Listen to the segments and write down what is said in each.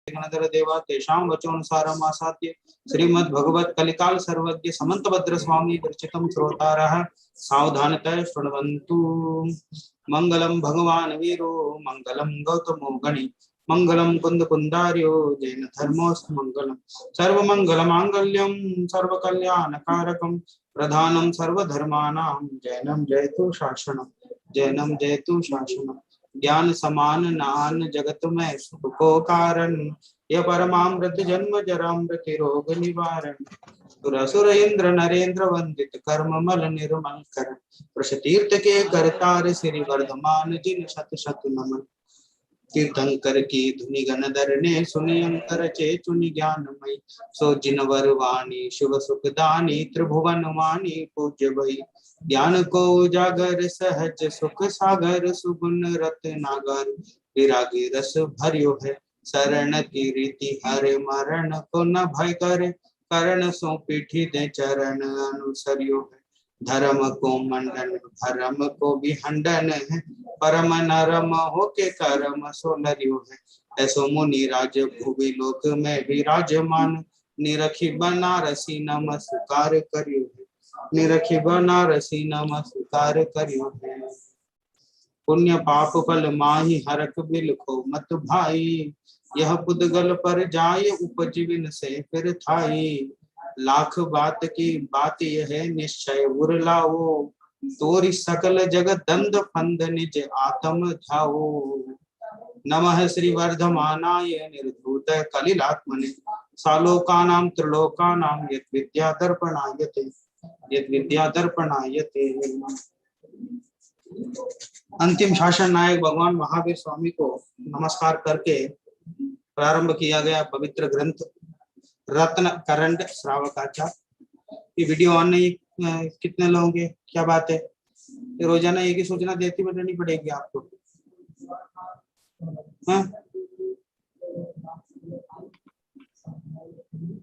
गणधर देवा तेषां वचोनुसारम् आसाद्य श्रीमद्भगवत् कलिकाल सर्वज्ञ समन्तभद्र स्वामी विरचितं श्रोतारः सावधानतया शृण्वन्तु। मंगलम भगवान वीरो मंगलम गौतमो गणि मंगलम कुंद कुंदार्यो जैन धर्मोस्त मंगलम सर्वमंगल मांगल्यम सर्वकल्याणकारकम प्रधानम सर्वधर्मानां जैनम जयतु शासनम जैनम जयतु शासनम ज्ञान समान नान जगत में सुख को कारण यह परमामृत जन्म जरा मृत्यु रोग निवारण सुरसुर इंद्र नरेंद्र वंदित कर्म मल निर्मल कर प्रशतीर्थ के करतार श्री वर्धमान जिन शत शत नमन तीर्थंकर की धुनि गण धरने सुनि अंकर चे चुनि ज्ञानमयी सो जिनवर वाणी शुभ सुखदानी त्रिभुवन वाणी पूज्य भई ज्ञान को उजागर सहज सुख सागर सुगुण रत्नागर विरागी रस भरियो है शरण की रीति हरे मरण को न भय करे करण सो पीठी दे चरण अनुसरियो है धर्म को मंडन धर्म को भी हंडन है परम नरम हो के कर्म सो नरियो है ऐसो मुनि राज भुवि लोक में विराजमान निरखी बनारसी नमस्कार करियो है निरखी बनारसी नमस्कार करियो है पुण्य पाप फल माही हरक बिल को मत भाई यह पुद्गल पर जाय उपजीवन से फिर थाई लाख बात की बात यह है निश्चय उरलाओ तोरी सकल जगत दंड फंद निज आत्म ध्याओ नमः श्री वर्धमानाय निर्धूत कलिलात्मने सालोकानां त्रिलोकानां यत् विद्या दर्पणायते अंतिम शासन नायक भगवान महावीर स्वामी को नमस्कार करके प्रारंभ किया गया पवित्र ग्रंथ रत्न करंड श्रावकाचार। ये वीडियो ऑन नहीं कितने लोगों के क्या बात है, रोजाना एक ही सूचना देती रहनी पड़ेगी आपको। हाँ?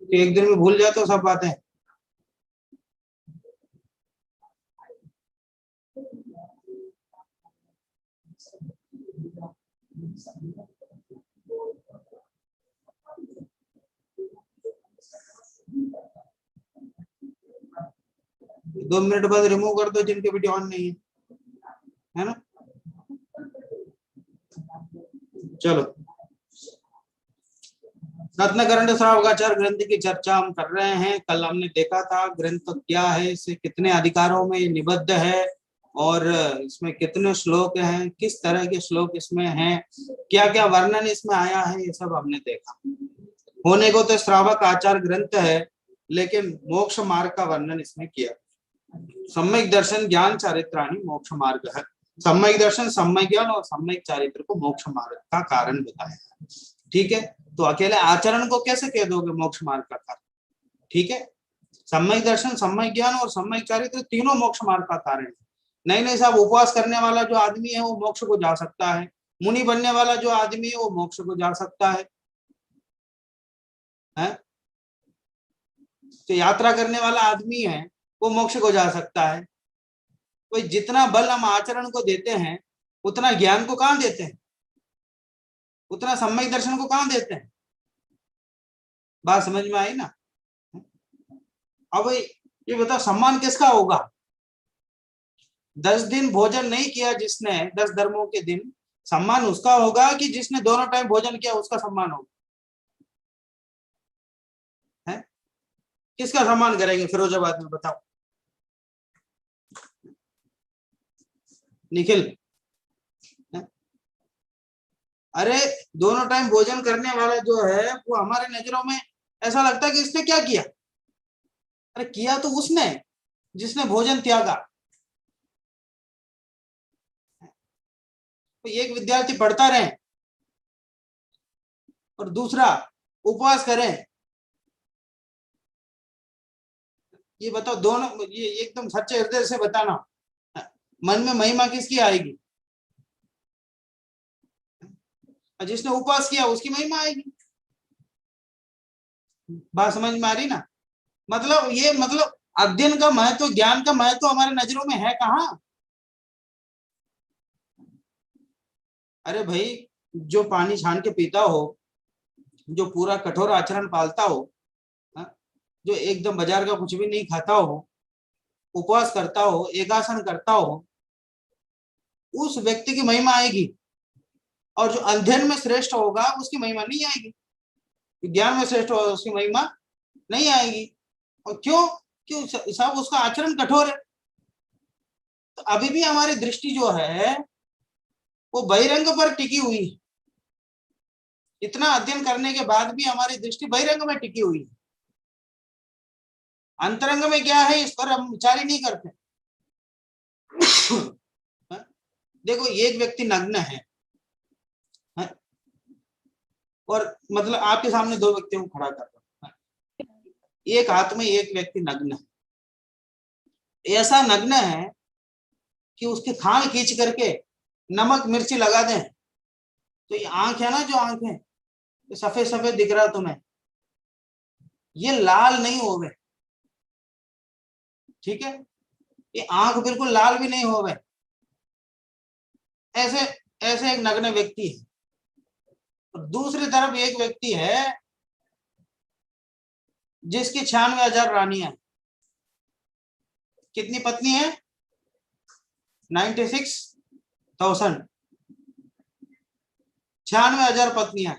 तो एक दिन में भूल जाते हो सब बातें। दो मिनट बाद रिमूव कर दो जिनके वीडियो ऑन नहीं है ना। चलो, रत्नकरंड श्रावकाचार ग्रंथ की चर्चा हम कर रहे हैं। कल हमने देखा था ग्रंथ क्या है, इसे कितने अधिकारों में निबद्ध है और इसमें कितने श्लोक हैं, किस तरह के श्लोक इसमें हैं, क्या क्या वर्णन इसमें आया है, ये सब हमने देखा। होने को तो श्रावक आचार ग्रंथ है, लेकिन मोक्ष मार्ग का वर्णन इसमें किया। सम्यक दर्शन ज्ञान चारित्राणि मोक्ष मार्ग है। सम्यक दर्शन, सम्यक ज्ञान और सम्यक चारित्र को मोक्ष मार्ग का कारण बताया। ठीक है, तो अकेले आचरण को कैसे कह दोगे मोक्ष मार्ग का कारण? ठीक है, सम्यक दर्शन, सम्यक ज्ञान और सम्यक चारित्र तीनों मोक्ष मार्ग का कारण है। नहीं नहीं साहब, उपवास करने वाला जो आदमी है वो मोक्ष को जा सकता है, मुनि बनने वाला जो आदमी है वो मोक्ष को जा सकता है? तो यात्रा करने वाला आदमी है वो मोक्ष को जा सकता है। तो जितना बल हम आचरण को देते हैं उतना ज्ञान को कहां देते हैं, उतना सम्यक दर्शन को कहां देते हैं? बात समझ में आई ना। अब ये बताओ, सम्मान किसका होगा? 10 दिन भोजन नहीं किया जिसने, 10 धर्मों के दिन, सम्मान उसका होगा कि जिसने दोनों टाइम भोजन किया उसका सम्मान होगा? है? किसका सम्मान करेंगे फिरोजाबाद में, बताओ निखिल? अरे दोनों टाइम भोजन करने वाला जो है वो हमारे नजरों में ऐसा लगता है कि इसने क्या किया। अरे किया तो उसने जिसने भोजन त्यागा। तो एक विद्यार्थी पढ़ता रहे और दूसरा उपवास करें, ये बताओ दोनों, ये एकदम सच्चे हृदय से बताना, मन में महिमा किसकी आएगी? जिसने उपवास किया उसकी महिमा आएगी। बात समझ में आ रही ना। मतलब ये, मतलब अध्ययन का महत्व, ज्ञान का महत्व हमारे नजरों में है कहाँ? अरे भाई, जो पानी छान के पीता हो जो पूरा कठोर आचरण पालता हो, जो एकदम बाजार का कुछ भी नहीं खाता हो, उपवास करता हो, एकासन करता हो, उस व्यक्ति की महिमा आएगी। और जो अध्ययन में श्रेष्ठ होगा उसकी महिमा नहीं आएगी, ज्ञान में श्रेष्ठ होगा उसकी महिमा नहीं आएगी। और क्यों? क्यों? सब उसका आचरण कठोर है। तो अभी भी हमारी दृष्टि जो है वो बहिरंग पर टिकी हुई है। इतना अध्ययन करने के बाद भी हमारी दृष्टि बहिरंग में टिकी हुई है। अंतरंग में क्या है इस पर हम विचार ही नहीं करते। देखो, एक व्यक्ति नग्न है, और मतलब आपके सामने दो व्यक्तियों को खड़ा कर रहा हूं, एक हाथ में एक व्यक्ति नग्न है, ऐसा नग्न है कि उसके खाल खींच करके नमक मिर्ची लगा दें तो ये आंख है ना, जो आंख है ये सफेद सफेद दिख रहा तुम्हें, ये लाल नहीं हो गए, ठीक है, ये आंख बिल्कुल लाल भी नहीं हो गए। ऐसे ऐसे एक नग्न व्यक्ति है। और दूसरी तरफ एक व्यक्ति है जिसकी 96,000 रानियां हैं। कितनी पत्नी है? 96,000, 96,000 पत्नियां।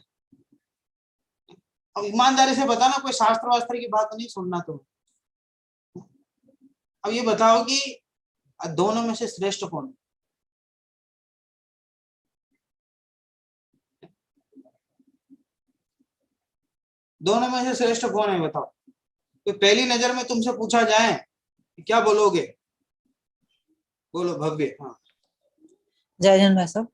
अब ईमानदारी से बताना, कोई शास्त्र वास्त्र की बात नहीं सुनना तुम। अब ये बताओ कि दोनों में से श्रेष्ठ कौन है? दोनों में से श्रेष्ठ कौन है बताओ? तो पहली नजर में तुमसे पूछा जाए क्या बोलोगे? बोलो भव्य। हाँ, जय जन भाई साहब।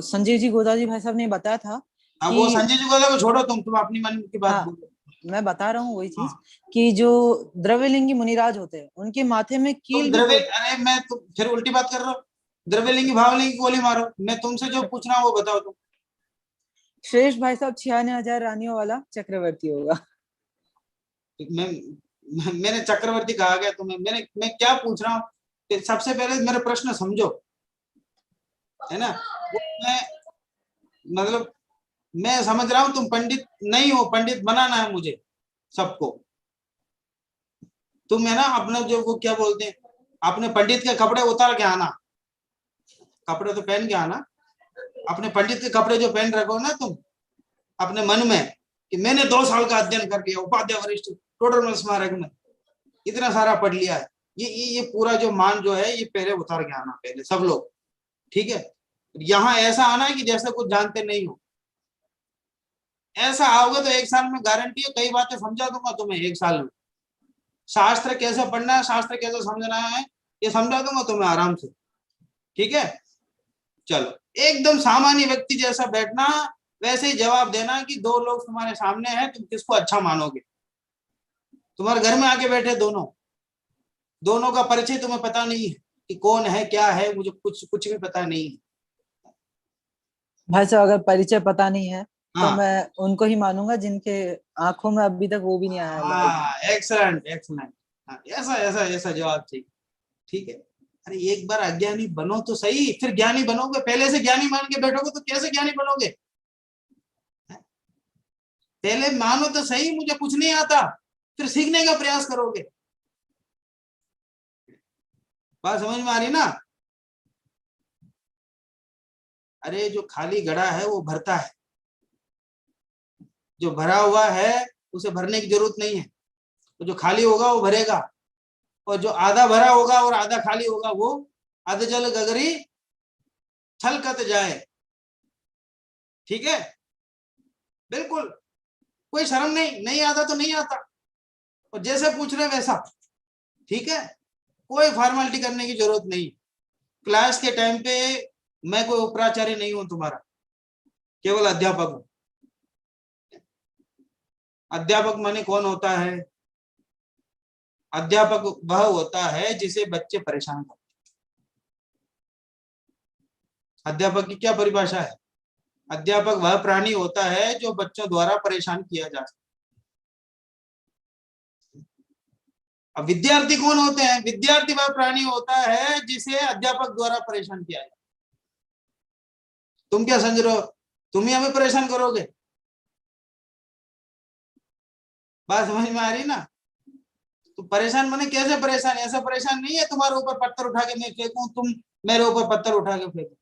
संजीव जी गोदावरी भाई साहब ने बताया था कि वो संजय जी को छोड़ो, तुम अपनी मन की बात बोलो। मैं बता रहा हूँ वही चीज कि जो द्रव्यलिंगी मुनिराज होते हैं उनके माथे में कील अरे मैं तुम फिर उल्टी बात कर रहा हूँ। द्रव्यलिंगी भावलिंगी गोली मारो, मैं तुमसे जो पूछना वो बताओ तुम। श्रेष्ठ भाई साहब 96,000 रानियों वाला चक्रवर्ती होगा। मैंने चक्रवर्ती कहा गया तुम्हें? मैं क्या पूछ रहा हूँ? सबसे पहले मेरे प्रश्न समझो, है ना? मैं मतलब मैं समझ रहा हूँ तुम पंडित नहीं हो, पंडित बनाना है मुझे सबको। तुम है ना अपने जो वो क्या बोलते हैं, अपने पंडित के कपड़े उतार के आना, कपड़े तो पहन के आना। अपने पंडित के कपड़े जो पहन रखो ना तुम अपने मन में कि मैंने 2 साल का अध्ययन कर लिया, उपाध्याय वरिष्ठ टोडरमल स्मारक में इतना सारा पढ़ लिया है, ये पूरा जो मान जो है ये पहले उतार के आना, पहले सब लोग, ठीक है? यहाँ ऐसा आना है कि जैसे कुछ जानते नहीं हो। ऐसा आओगे तो 1 साल में गारंटी है कई बातें समझा दूंगा तुम्हें 1 साल में। शास्त्र कैसे पढ़ना है, शास्त्र कैसे समझना है, ये समझा दूंगा तुम्हें आराम से, ठीक है? चलो, एकदम सामान्य व्यक्ति जैसा बैठना, वैसे ही जवाब देना कि 2 लोग तुम्हारे सामने हैं, तुम किसको अच्छा मानोगे? तुम्हारे घर में आके बैठे दोनों का परिचय तुम्हें पता नहीं है कि कौन है क्या है, मुझे कुछ भी पता नहीं है। भाई साहब अगर परिचय पता नहीं है हाँ, तो मैं उनको ही मानूंगा जिनके आंखों में अभी तक वो भी नहीं आया। हाँ, एक्सलेंट एक्सलेंट। हाँ, ऐसा ऐसा ऐसा जवाब चाहिए, ठीक है? अरे एक बार अज्ञानी बनो तो सही, फिर ज्ञानी बनोगे। पहले से ज्ञानी मान के बैठोगे तो कैसे ज्ञानी बनोगे? पहले मानो तो सही मुझे कुछ नहीं आता, फिर सीखने का प्रयास करोगे। बात समझ में आ रही ना? अरे जो खाली घड़ा है वो भरता है, जो भरा हुआ है उसे भरने की जरूरत नहीं है। तो जो खाली होगा वो भरेगा, और जो आधा भरा होगा और आधा खाली होगा वो आधे जल गगरी छलकत जाए, ठीक है? बिल्कुल कोई शर्म नहीं, नहीं आता तो नहीं आता, और जैसे पूछ रहे वैसा, ठीक है? कोई फॉर्मेलिटी करने की जरूरत नहीं। क्लास के टाइम पे मैं कोई उपराचार्य नहीं हूं तुम्हारा, केवल अध्यापक हूं। अध्यापक माने कौन होता है? अध्यापक वह होता है जिसे बच्चे परेशान करते। अध्यापक की क्या परिभाषा है? अध्यापक वह प्राणी होता है जो बच्चों द्वारा परेशान किया जा सकता। अब विद्यार्थी कौन होते हैं? विद्यार्थी वह प्राणी होता है जिसे अध्यापक द्वारा परेशान किया जाए। तुम क्या समझ रहे हो? तुम ही हमें परेशान करोगे? बात समझ में आ रही ना? तो परेशान माने कैसे परेशान? ऐसा परेशान नहीं है तुम्हारे ऊपर पत्थर उठा के मैं फेंकूं, तुम मेरे ऊपर पत्थर उठा के फेंको।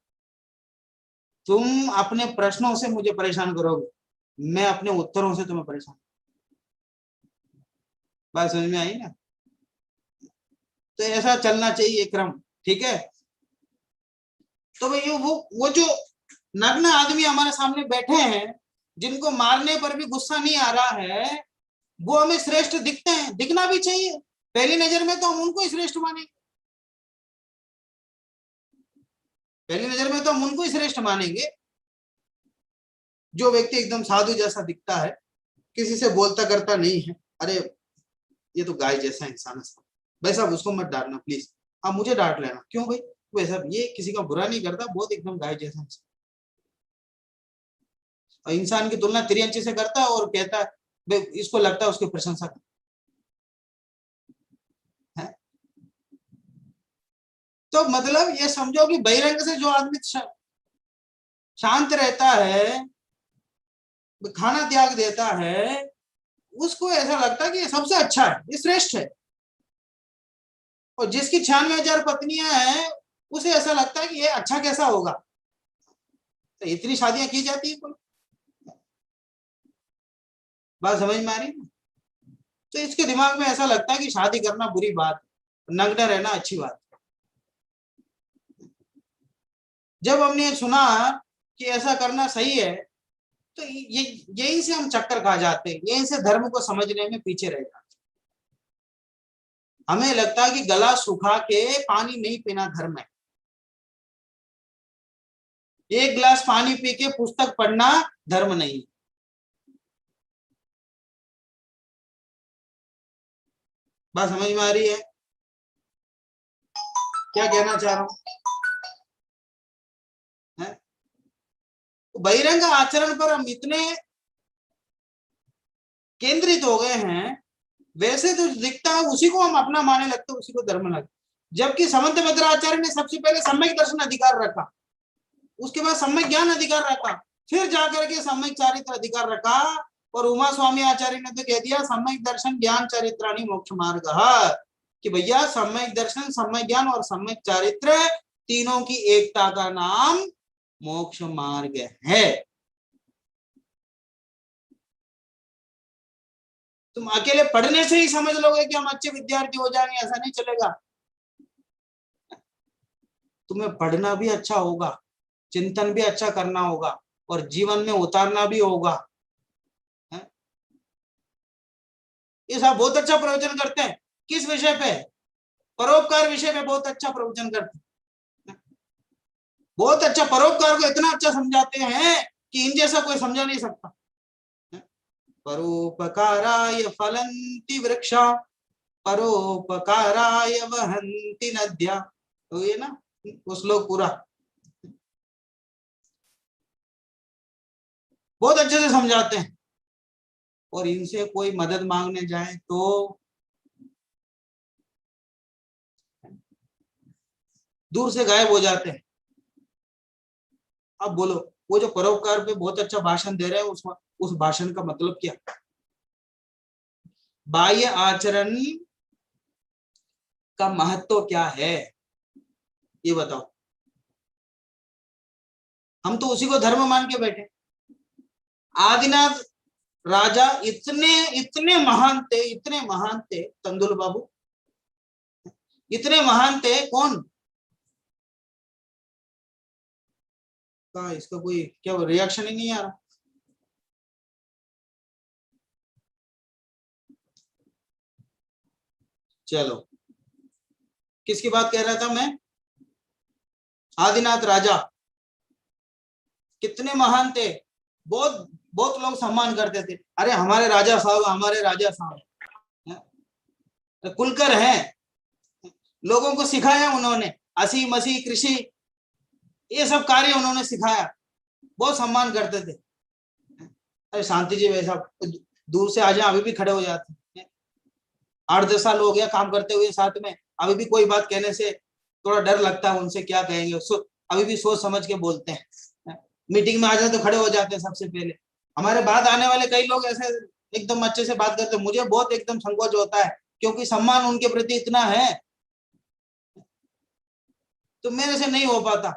तुम अपने प्रश्नों से मुझे परेशान करोगे, मैं अपने उत्तरों से तुम्हें परेशान। बात समझ में आई ना? तो ऐसा चलना चाहिए क्रम, ठीक है? तो भाई वो जो नग्न आदमी हमारे सामने बैठे हैं, जिनको मारने पर भी गुस्सा नहीं आ रहा है, वो हमें श्रेष्ठ दिखते हैं, दिखना भी चाहिए। पहली नजर में तो हम उनको ही श्रेष्ठ मानेंगे, पहली नजर में तो हम उनको ही श्रेष्ठ मानेंगे। जो व्यक्ति एकदम साधु जैसा दिखता है, किसी से बोलता करता नहीं है, अरे ये तो गाय जैसा इंसान है, भाई साहब उसको मत डांटना प्लीज, आप मुझे डांट लेना। क्यों भाई? वैसा ये किसी का बुरा नहीं करता, बहुत एकदम गाय जैसा इंसान। और इंसान की तुलना तिरंची से करता है और कहता है, इसको लगता है उसकी प्रशंसा करता है। तो मतलब ये समझो कि बहिरंग से जो आदमी शांत रहता है, खाना त्याग देता है, उसको ऐसा लगता है कि ये सबसे अच्छा है, ये श्रेष्ठ है। और जिसकी 96,000 पत्नियां हैं, उसे ऐसा लगता है कि ये अच्छा कैसा होगा। तो इतनी शादियां की जाती है कोई? बात समझ में आ रही है? तो इसके दिमाग में ऐसा लगता है कि शादी करना बुरी बात, नग्न रहना अच्छी बात। जब हमने सुना कि ऐसा करना सही है, तो ये यहीं से हम चक्कर खा जाते हैं, यहीं से धर्म को समझने में पीछे रह जाते। हमें लगता है कि गला सुखा के पानी नहीं पीना धर्म है, एक गिलास पानी पी के पुस्तक पढ़ना धर्म नहीं। बात समझ में आ रही है? क्या कहना चाह रहा हूं? बहिरंग आचरण पर हम इतने केंद्रित हो गए हैं, वैसे तो दिखता है उसी को हम अपना माने लगते, उसी को धर्म लगता। जबकि समंत भद्राचार्य ने सबसे पहले सम्यक दर्शन अधिकार रखा, उसके बाद सम्यक ज्ञान अधिकार रखा, फिर जाकर के सम्यक चारित्र अधिकार रखा। और उमा स्वामी आचार्य ने तो कह दिया सम्यक दर्शन ज्ञान चारित्राणि मोक्ष मार्ग, कि भैया सम्यक दर्शन, सम्यक ज्ञान और सम्यक चारित्र तीनों की एकता का नाम मोक्ष मार्ग है। तुम अकेले पढ़ने से ही समझ लोगे कि हम अच्छे विद्यार्थी हो जाएंगे, ऐसा नहीं चलेगा। तुम्हें पढ़ना भी अच्छा होगा, चिंतन भी अच्छा करना होगा, और जीवन में उतारना भी होगा। ये सब बहुत अच्छा प्रवचन करते हैं। किस विषय पे? परोपकार विषय पे बहुत अच्छा प्रवचन करते हैं, बहुत अच्छा। परोपकार को इतना अच्छा समझाते हैं कि इन जैसा कोई समझा नहीं सकता। परोपकाराय फलन्ति वृक्षा, परोपकाराय वहन्ति नद्या। तो ये ना वो श्लोक पूरा बहुत अच्छे से समझाते हैं। और इनसे कोई मदद मांगने जाए तो दूर से गायब हो जाते हैं। अब बोलो, वो जो परोपकार पे बहुत अच्छा भाषण दे रहे हैं, उस भाषण का मतलब क्या? बाह्य आचरण का महत्व क्या है, ये बताओ। हम तो उसी को धर्म मान के बैठे। आदिनाथ राजा इतने इतने महान थे, इतने महान थे, तंदुल बाबू इतने महान थे। कौन का इसका कोई क्या रिएक्शन ही नहीं आ रहा? चलो, किसकी बात कह रहा था मैं? आदिनाथ राजा कितने महान थे, बहुत बहुत लोग सम्मान करते थे। अरे हमारे राजा साहब, हमारे राजा साहब कुलकर हैं, लोगों को सिखाया उन्होंने, असी मसी कृषि ये सब कार्य उन्होंने सिखाया, बहुत सम्मान करते थे। अरे शांति जी वैसा दूर से आ जाए अभी भी खड़े हो जाते हैं। 8-10 साल हो गया काम करते हुए साथ में, अभी भी कोई बात कहने से थोड़ा डर लगता है, उनसे क्या कहेंगे। अभी भी सोच समझ के बोलते हैं। मीटिंग में आ जाए तो खड़े हो जाते हैं सबसे पहले। हमारे बाद आने वाले कई लोग ऐसे एकदम अच्छे से बात करते, मुझे बहुत एकदम संकोच होता है, क्योंकि सम्मान उनके प्रति इतना है, तो मेरे से नहीं हो पाता।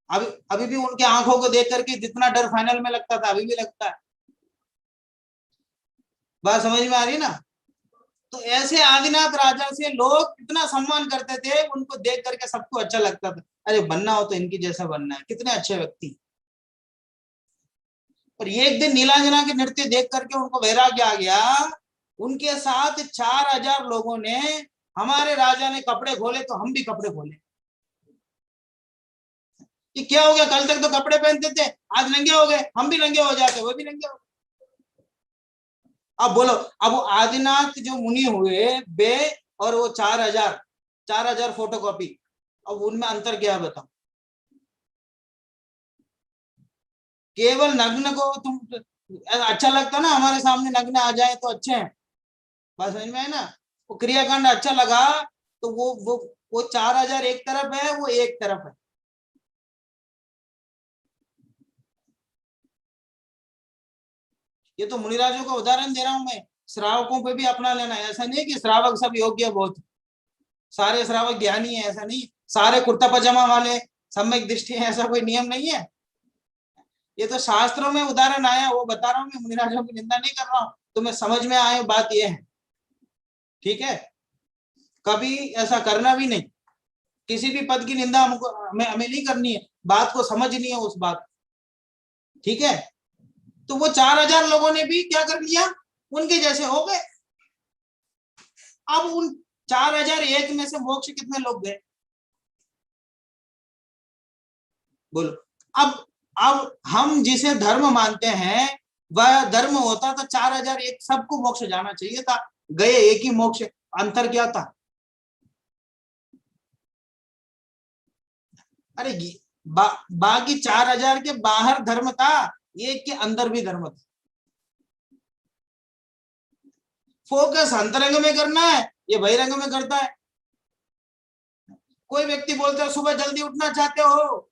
अभी अभी भी उनके आंखों को देख करके जितना डर फाइनल में लगता था, अभी भी लगता है। बात समझ में आ रही ना? तो ऐसे आदिनाथ राजा से लोग इतना सम्मान करते थे, उनको देख करके सबको अच्छा लगता था, अरे बनना हो तो इनकी जैसा बनना है, कितने अच्छे व्यक्ति। और ये एक दिन नीलांजना के नृत्य देख करके उनको वैराग्य आ गया। उनके साथ 4000 लोगों ने, हमारे राजा ने कपड़े खोले तो हम भी कपड़े खोले। कि क्या हो गया, कल तक तो कपड़े पहनते थे, आज नंगे हो गए, हम भी नंगे हो जाते, वो भी नंगे हो गए। अब बोलो, अब वो आदिनाथ जो मुनि हुए बे, और वो 4000 फोटोकॉपी, अब उनमें अंतर क्या है बताओ? केवल नग्न को तुम अच्छा लगता ना, हमारे सामने नग्न आ जाए तो अच्छे हैं, बात समझ में है ना? वो क्रियाकांड अच्छा लगा तो वो 4000 एक तरफ है, वो एक तरफ है। ये तो मुनिराजों का उदाहरण दे रहा हूं मैं, श्रावकों पे भी अपना लेना है। ऐसा नहीं कि श्रावक सब योग्य बहुत, सारे श्रावक ज्ञानी है, ऐसा नहीं। सारे कुर्ता पजामा वाले सम्यक दृष्टि है, ऐसा कोई नियम नहीं है। ये तो शास्त्रों में उदाहरण आया, वो बता रहा हूँ मैं, मुनिराजों की निंदा नहीं कर रहा हूँ, तुम्हें समझ में आए, बात ये है, ठीक है? कभी ऐसा करना भी नहीं, किसी भी पद की निंदा हमको हमें नहीं करनी है, बात को समझनी है उस बात, ठीक है? तो वो 4000 लोगों ने भी क्या कर लिया, उनके जैसे हो गए। अब उन 4001 में से मोक्ष कितने लोग गए, बोलो? अब हम जिसे धर्म मानते हैं वह धर्म होता तो 4001 सबको मोक्ष जाना चाहिए था, गए एक ही मोक्ष, अंतर क्या था? अरे बाकी 4000 के बाहर धर्म था, एक के अंदर भी धर्म था। फोकस अंतरंग में करना है, ये बहिरंग में करता है। कोई व्यक्ति बोलता है सुबह जल्दी उठना चाहते हो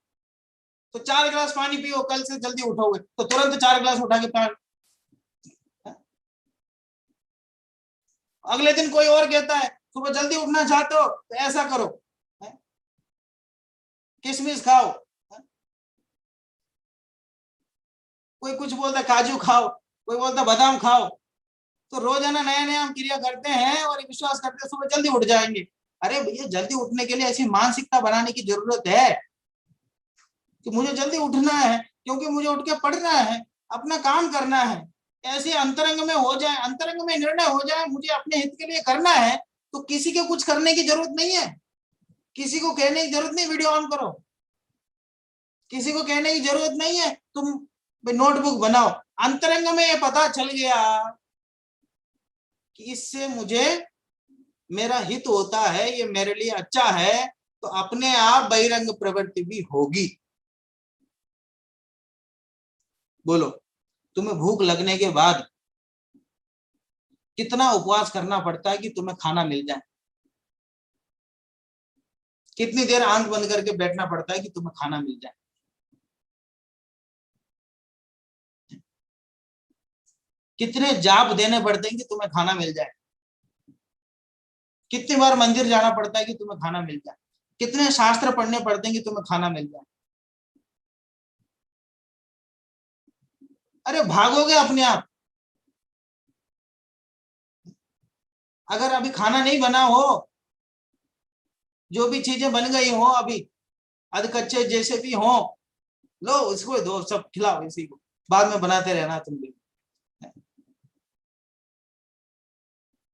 तो 4 गिलास पानी पियो, कल से जल्दी उठोगे, तो तुरंत 4 गिलास उठा के पानी। अगले दिन कोई और कहता है सुबह जल्दी उठना चाहते हो तो ऐसा करो, किशमिश खाओ, कोई कुछ बोलता है काजू खाओ, कोई बोलता है बादाम खाओ। तो रोजाना नया नया हम क्रिया करते हैं और विश्वास करते हैं सुबह जल्दी उठ जाएंगे। अरे भैया, जल्दी उठने के लिए ऐसी मानसिकता बनाने की जरूरत है कि मुझे जल्दी उठना है, क्योंकि मुझे उठ के पढ़ना है, अपना काम करना है। ऐसे अंतरंग में हो जाए, अंतरंग में निर्णय हो जाए, मुझे अपने हित के लिए करना है, तो किसी के कुछ करने की जरूरत नहीं है, किसी को कहने की जरूरत नहीं वीडियो ऑन करो, किसी को कहने की जरूरत नहीं है तुम नोटबुक बनाओ। अंतरंग में ये पता चल गया कि इससे मुझे मेरा हित होता है, ये मेरे लिए अच्छा है, तो अपने आप बहिरंग प्रवृत्ति भी होगी। बोलो, तुम्हें भूख लगने के बाद कितना उपवास करना पड़ता है कि तुम्हें खाना मिल जाए? कितनी देर आंख बंद करके बैठना पड़ता है कि तुम्हें खाना मिल जाए? कितने जाप देने पड़ते हैं कि तुम्हें खाना मिल जाए? कितनी बार मंदिर जाना पड़ता है कि तुम्हें खाना मिल जाए? कितने शास्त्र पढ़ने पड़ते हैं कि तुम्हें खाना मिल जाए? अरे भागोगे अपने आप। अगर अभी खाना नहीं बना हो, जो भी चीजें बन गई हो अभी अधकच्चे जैसे भी हो, लो इसको दो, सब खिलाओ इसी को, बाद में बनाते रहना तुम भी।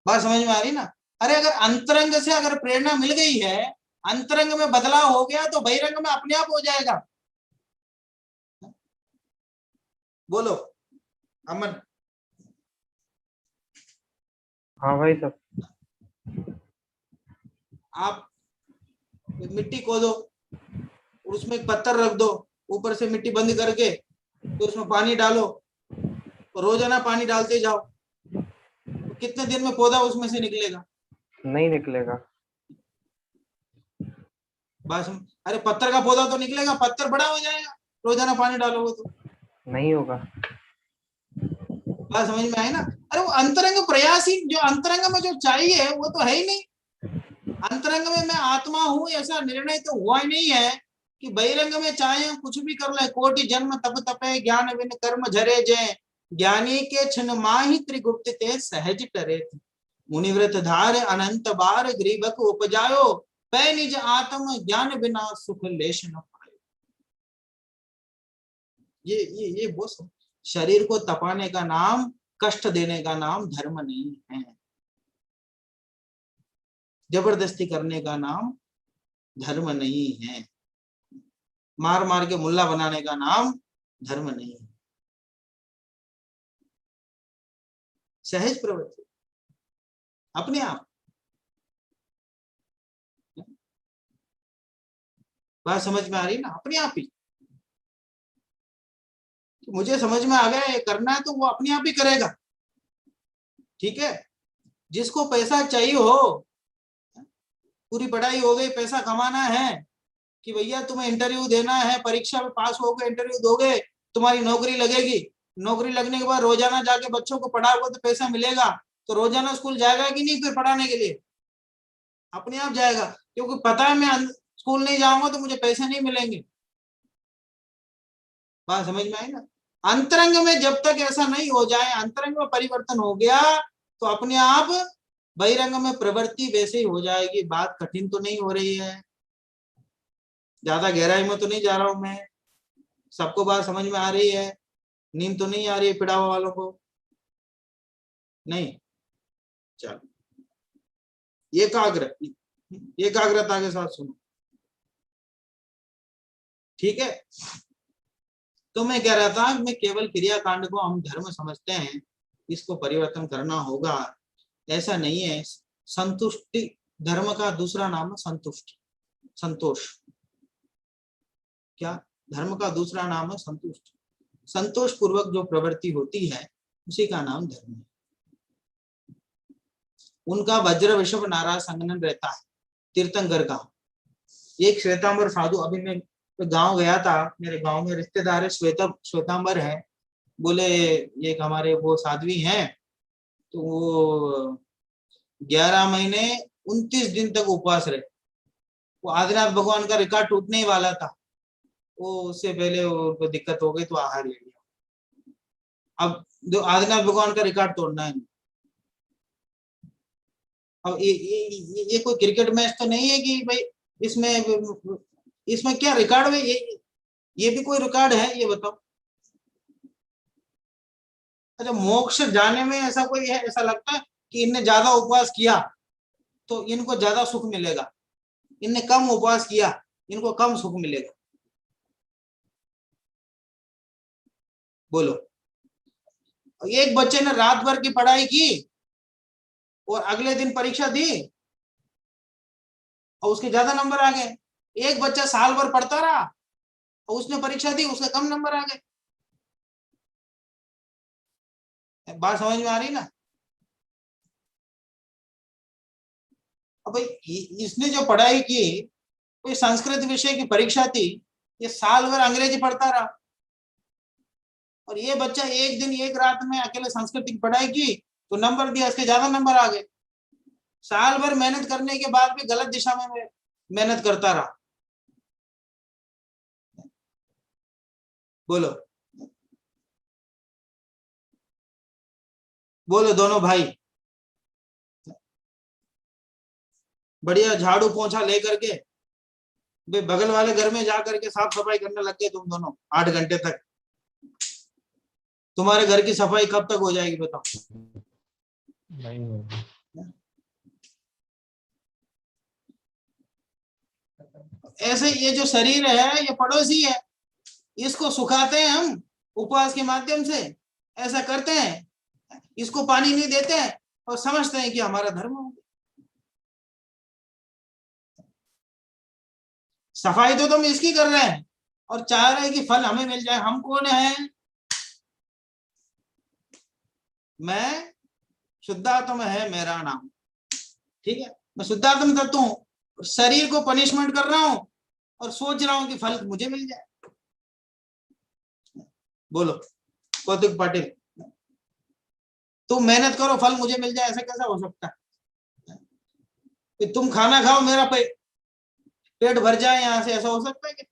बात समझ में आ रही ना? अरे अगर अंतरंग से अगर प्रेरणा मिल गई है, अंतरंग में बदलाव हो गया, तो बहिरंग में अपने आप हो जाएगा। बोलो अमन। हाँ भाई साहब। आप मिट्टी खोदो और उसमें एक पत्थर रख दो, ऊपर से मिट्टी बंद करके, तो उसमें पानी डालो, तो रोजाना पानी डालते जाओ, तो कितने दिन में पौधा उसमें से निकलेगा? नहीं निकलेगा। बस, अरे पत्थर का पौधा तो निकलेगा, पत्थर बड़ा हो जाएगा रोजाना पानी डालोगे तो। नहीं होगा। बात समझ में आई ना? अरे वो अंतरंग प्रयास ही, जो अंतरंग में जो चाहिए वो तो है ही नहीं। अंतरंग में मैं आत्मा हूं ऐसा निर्णय तो हुआ ही नहीं है कि बहिरंग में चाहे कुछ भी कर ले, कोटि जन्म तप तपे ज्ञान बिन कर्म झरे जय, ज्ञानी के क्षण माहि त्रिगुप्त ते सहज टरे, मुनिव्रत धार अनंत बार ग्रीबक उपजायो, पै निज आत्म ज्ञान बिना सुख लेश न पायो। ये वो शरीर को तपाने का नाम, कष्ट देने का नाम धर्म नहीं है, जबरदस्ती करने का नाम धर्म नहीं है, मार मार के मुल्ला बनाने का नाम धर्म नहीं है। सहज प्रवृत्ति अपने आप। बात समझ में आ रही ना, अपने आप ही। तो मुझे समझ में आ गया ये करना है तो वो अपने आप ही करेगा, ठीक है। जिसको पैसा चाहिए हो, पूरी पढ़ाई हो गई, पैसा कमाना है कि भैया तुम्हें इंटरव्यू देना है, परीक्षा में पास हो गए, इंटरव्यू दोगे, तुम्हारी नौकरी लगेगी, नौकरी लगने के बाद रोजाना जाके बच्चों को पढ़ाओगे तो पैसा मिलेगा, तो रोजाना स्कूल जाएगा कि नहीं फिर पढ़ाने के लिए? अपने आप जाएगा, क्योंकि पता है मैं स्कूल नहीं जाऊंगा तो मुझे पैसे नहीं मिलेंगे। बात समझ में आई ना। अंतरंग में जब तक ऐसा नहीं हो जाए, अंतरंग में परिवर्तन हो गया तो अपने आप बहिरंग में प्रवृत्ति वैसे ही हो जाएगी। बात कठिन तो नहीं हो रही है, ज्यादा गहराई में तो नहीं जा रहा हूं मैं, सबको बात समझ में आ रही है, नींद तो नहीं आ रही है पिड़ावा वालों को? नहीं, चलो एकाग्रता के साथ सुनो, ठीक है। तो मैं कह रहा था, मैं केवल क्रियाकांड को हम धर्म समझते हैं, इसको परिवर्तन करना होगा, ऐसा नहीं है। संतुष्टि धर्म का दूसरा नाम है संतुष्टि, संतोष। क्या धर्म का दूसरा नाम है? संतुष्ट। संतोष पूर्वक जो प्रवृत्ति होती है उसी का नाम धर्म है। उनका वज्र विषभ नारा संगनन रहता है तीर्थंकर का। एक श्वेतांबर साधु, अभी मैं गांव गया था, मेरे गांव में रिश्तेदार है श्वेतांबर है, बोले एक हमारे वो साध्वी हैं, तो वो 11 महीने 29 दिन तक उपवास रहे। वो आदिनाथ भगवान का रिकॉर्ड टूटने ही वाला था, वो उससे पहले उनको दिक्कत हो गई तो आहार ले लिया। अब जो आदिनाथ भगवान का रिकॉर्ड तोड़ना है। अब ये कोई क्रिकेट मैच तो नहीं है कि भाई इसमें क्या रिकॉर्ड है? ये भी कोई रिकॉर्ड है? ये बताओ। अच्छा, मोक्ष जाने में ऐसा कोई है? ऐसा लगता है कि इनने ज्यादा उपवास किया तो इनको ज्यादा सुख मिलेगा, इनने कम उपवास किया इनको कम सुख मिलेगा? बोलो। एक बच्चे ने रात भर की पढ़ाई की और अगले दिन परीक्षा दी और उसके ज्यादा नंबर आ गए। एक बच्चा साल भर पढ़ता रहा और उसने परीक्षा दी, उसके कम नंबर आ गए। बात समझ में आ रही ना? अब भाई इसने जो पढ़ाई की, कोई संस्कृत विषय की परीक्षा थी, ये साल भर अंग्रेजी पढ़ता रहा, और ये बच्चा एक दिन एक रात में अकेले संस्कृत की पढ़ाई की तो नंबर दिया, इसके ज्यादा नंबर आ गए। साल भर मेहनत करने के बाद भी गलत दिशा में मेहनत करता रहा। बोलो बोलो दोनों भाई, बढ़िया झाड़ू पोंछा लेकर के बगल वाले घर में जा करके साफ सफाई करने लग गए तुम दोनों 8 घंटे तक। तुम्हारे घर की सफाई कब तक हो जाएगी बताओ? नहीं होगी। ऐसे ये जो शरीर है ये पड़ोसी है, इसको सुखाते हैं हम उपवास के माध्यम से, ऐसा करते हैं, इसको पानी नहीं देते हैं और समझते हैं कि हमारा धर्म हो। सफाई तो तुम इसकी कर रहे हैं और चाह रहे हैं कि फल हमें मिल जाए। हम कौन है? मैं शुद्धात्मा है मेरा नाम, ठीक है। मैं शुद्धात्मा तत्व हूं, शरीर को पनिशमेंट कर रहा हूं और सोच रहा हूं कि फल मुझे मिल जाए। बोलो कौतुक पाटिल। तुम मेहनत करो फल मुझे मिल जाए, ऐसा कैसा हो सकता है? कि तुम खाना खाओ मेरा पेट भर जाए यहाँ से, ऐसा हो सकता है क्या?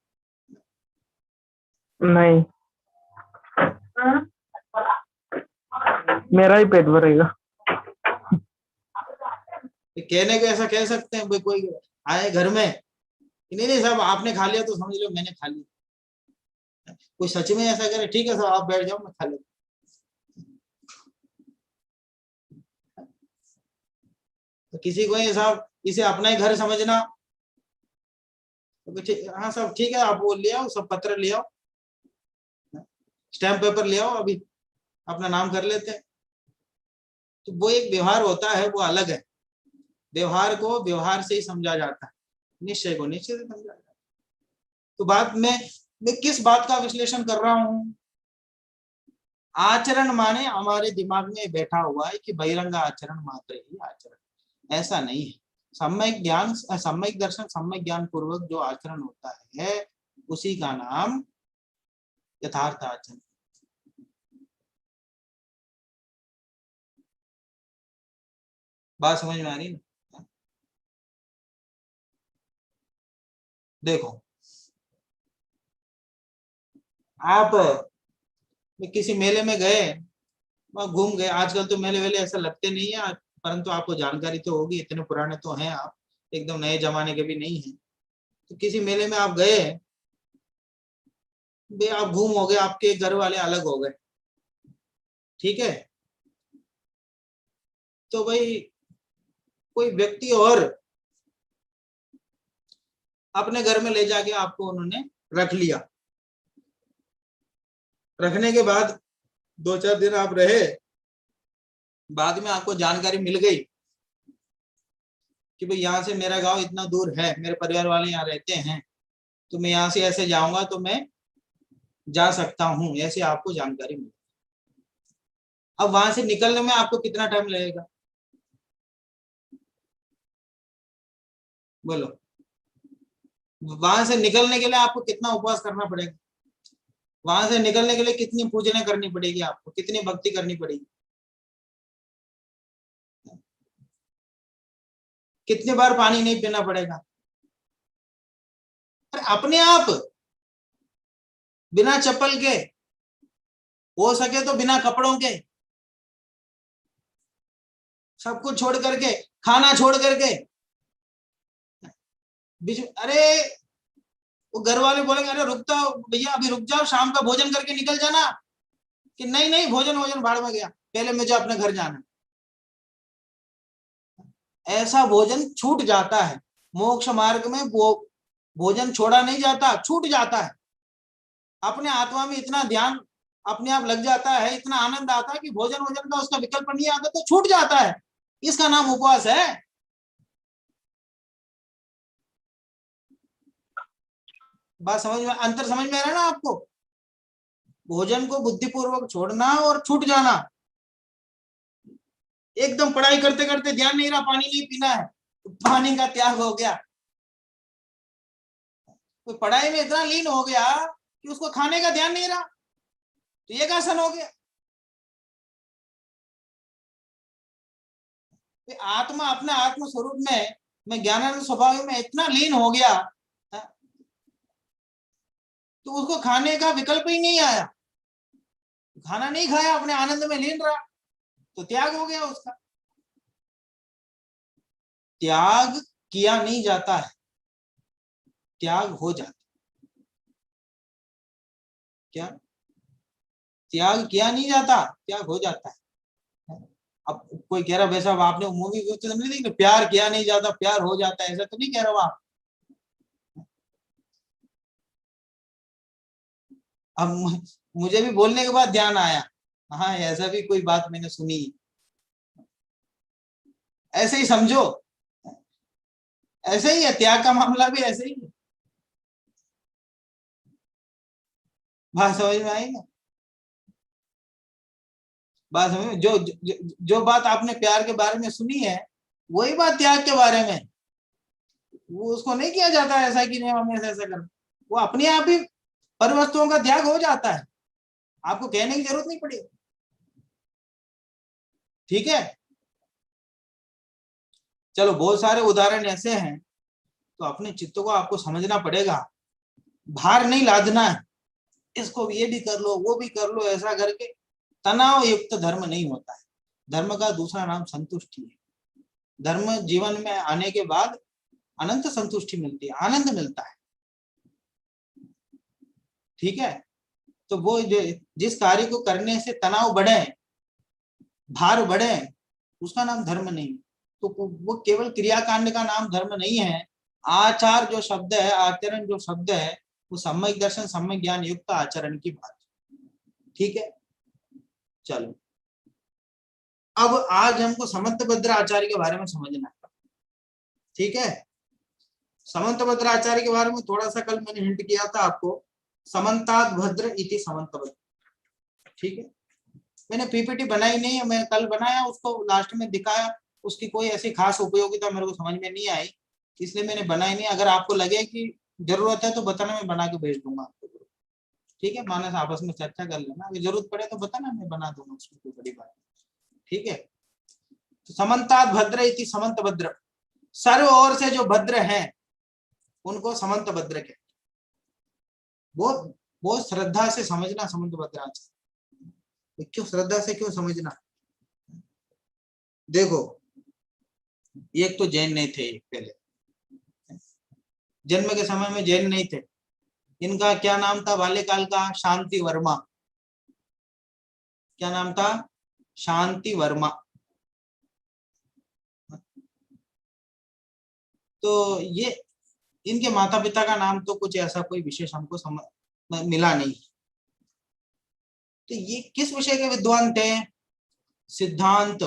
नहीं, मेरा ही पेट भरेगा। कहने को ऐसा कह सकते हैं भाई, कोई आए घर में कि नहीं नहीं साहब आपने खा लिया तो समझ लो मैंने खा लिया। कोई सच में ऐसा करे, ठीक है साहब आप बैठ जाओ मैं खा लेता। तो किसी को ये साहब इसे अपना ही घर समझना, तो हाँ साहब ठीक है आप वो ले आओ, सब पत्र ले आओ, स्टैम्प पेपर ले आओ, अभी अपना नाम कर लेते हैं। तो वो एक व्यवहार होता है, वो अलग है। व्यवहार को व्यवहार से ही समझा जाता है, निश्चय को निश्चय से समझा जाता है। तो बात में मैं किस बात का विश्लेषण कर रहा हूं? आचरण माने हमारे दिमाग में बैठा हुआ है कि बहिरंग आचरण मात्र ही आचरण, ऐसा नहीं है। सम्यक ज्ञान, सम्यक दर्शन, सम्यक ज्ञान पूर्वक जो आचरण होता है उसी का नाम यथार्थ आचरण। बात समझ में आ रही ना? देखो आप किसी मेले में गए, वहां घूम गए, आजकल तो मेले वेले ऐसा लगते नहीं है, परंतु आपको जानकारी तो होगी, इतने पुराने तो हैं आप, एकदम नए जमाने के भी नहीं है। तो किसी मेले में आप गए, भाई आप घूम हो गए, आपके घर वाले अलग हो गए, ठीक है? तो भाई कोई व्यक्ति और अपने घर में ले जाके आपको उन्होंने रख लिया, रखने के बाद 2-4 दिन आप रहे, बाद में आपको जानकारी मिल गई कि भाई यहाँ से मेरा गांव इतना दूर है, मेरे परिवार वाले यहाँ रहते हैं, तो मैं यहाँ से ऐसे जाऊंगा तो मैं जा सकता हूँ, ऐसे आपको जानकारी मिली। अब वहां से निकलने में आपको कितना टाइम लगेगा बोलो? वहां से निकलने के लिए आपको कितना उपवास करना पड़ेगा? वहां से निकलने के लिए कितनी पूजने करनी पड़ेगी, आपको कितनी भक्ति करनी पड़ेगी, कितनी बार पानी नहीं पीना पड़ेगा? अपने आप बिना चप्पल के, हो सके तो बिना कपड़ों के, सब कुछ छोड़ करके, खाना छोड़ करके, अरे वो घर वाले बोलेंगे अरे रुक जाओ भैया, अभी रुक जाओ, शाम का भोजन करके निकल जाना, कि नहीं नहीं भोजन भोजन भाड़ में गया, पहले मुझे अपने घर जाना। ऐसा भोजन छूट जाता है। मोक्ष मार्ग में वो भोजन छोड़ा नहीं जाता, छूट जाता है। अपने आत्मा में इतना ध्यान अपने आप लग जाता है, इतना आनंद आता है कि भोजन भोजन का उसका विकल्प नहीं आता, तो छूट जाता है। इसका नाम उपवास है। बात समझ में, अंतर समझ में आ रहा है ना आपको? भोजन को बुद्धिपूर्वक छोड़ना और छूट जाना। एकदम पढ़ाई करते करते ध्यान नहीं रहा, पानी नहीं पीना है, तो पानी का त्याग हो गया। तो पढ़ाई में इतना लीन हो गया कि उसको खाने का ध्यान नहीं रहा, तो ये आसन हो गया। आत्मा अपने आत्म स्वरूप में, मैं ज्ञानानंद स्वभाव में इतना लीन हो गया, तो उसको खाने का विकल्प ही नहीं आया, खाना नहीं खाया, अपने आनंद में लीन रहा, तो त्याग हो गया उसका। त्याग किया नहीं जाता है, त्याग हो जाता। क्या? त्याग किया नहीं जाता, त्याग हो जाता है। अब कोई कह रहा भाई साहब आपने मूवी तो नहीं देखी, प्यार किया नहीं जाता प्यार हो जाता है, ऐसा तो नहीं कह रहा आप? अब मुझे भी बोलने के बाद ध्यान आया, हाँ ऐसा भी कोई बात मैंने सुनी। ऐसे ही समझो, ऐसे ही है, त्याग का मामला भी ऐसे ही है। बात समझ में आई ना? बात समझ में, जो बात आपने प्यार के बारे में सुनी है, वही बात त्याग के बारे में। वो उसको नहीं किया जाता है ऐसा कि नहीं हम ऐसा ऐसा कर, वो अपने आप ही पर वस्तुओं का त्याग हो जाता है, आपको कहने की जरूरत नहीं पड़ी। ठीक है, चलो बहुत सारे उदाहरण ऐसे हैं, तो अपने चित्त को आपको समझना पड़ेगा, भार नहीं लादना है, इसको ये भी कर लो वो भी कर लो, ऐसा करके तनाव युक्त धर्म नहीं होता है। धर्म का दूसरा नाम संतुष्टि है। धर्म जीवन में आने के बाद अनंत संतुष्टि मिलती है, आनंद मिलता है, ठीक है। तो वो जिस कार्य को करने से तनाव बढ़े, भार बढ़े, उसका नाम धर्म नहीं। तो वो केवल क्रियाकांड का नाम धर्म नहीं है। आचार जो शब्द है, आचरण जो शब्द है, वो सम्यक दर्शन सम्यक ज्ञान युक्त आचरण की बात, ठीक है। चलो अब आज हमको समंतभद्र आचार्य के बारे में समझना है, ठीक है। समंतभद्र आचार्य के बारे में थोड़ा सा कल मैंने हिंट किया था आपको, समन्तात् भद्र इति समंतभद्र, ठीक है। मैंने पीपीटी बनाई नहीं है, मैं कल बनाया, उसको लास्ट में दिखाया, उसकी कोई ऐसी खास उपयोगिता मेरे को समझ में नहीं आई, इसलिए मैंने बनाई नहीं। अगर आपको लगे कि जरूरत है तो बताना, मैं बना के भेज दूंगा आपको, ठीक है। मानस आपस में चर्चा कर लेना, अगर जरूरत पड़े तो बताना, मैं बना दूंगा, उसमें कोई बड़ी बात, ठीक है। तो समन्तात् भद्र इति समंतभद्र, सर्व ओर से जो भद्र है उनको समंतभद्र कहते। बहुत श्रद्धा से समझना समंतभद्र आचार्य। क्यों श्रद्धा से क्यों समझना? देखो, एक तो जैन नहीं थे, पहले जन्म के समय में जैन नहीं थे। इनका क्या नाम था बाल्यकाल का? शांति वर्मा। क्या नाम था? शांति वर्मा। तो ये इनके माता पिता का नाम तो कुछ ऐसा कोई विशेष हमको मिला नहीं। तो ये किस विषय के विद्वान थे? सिद्धांत,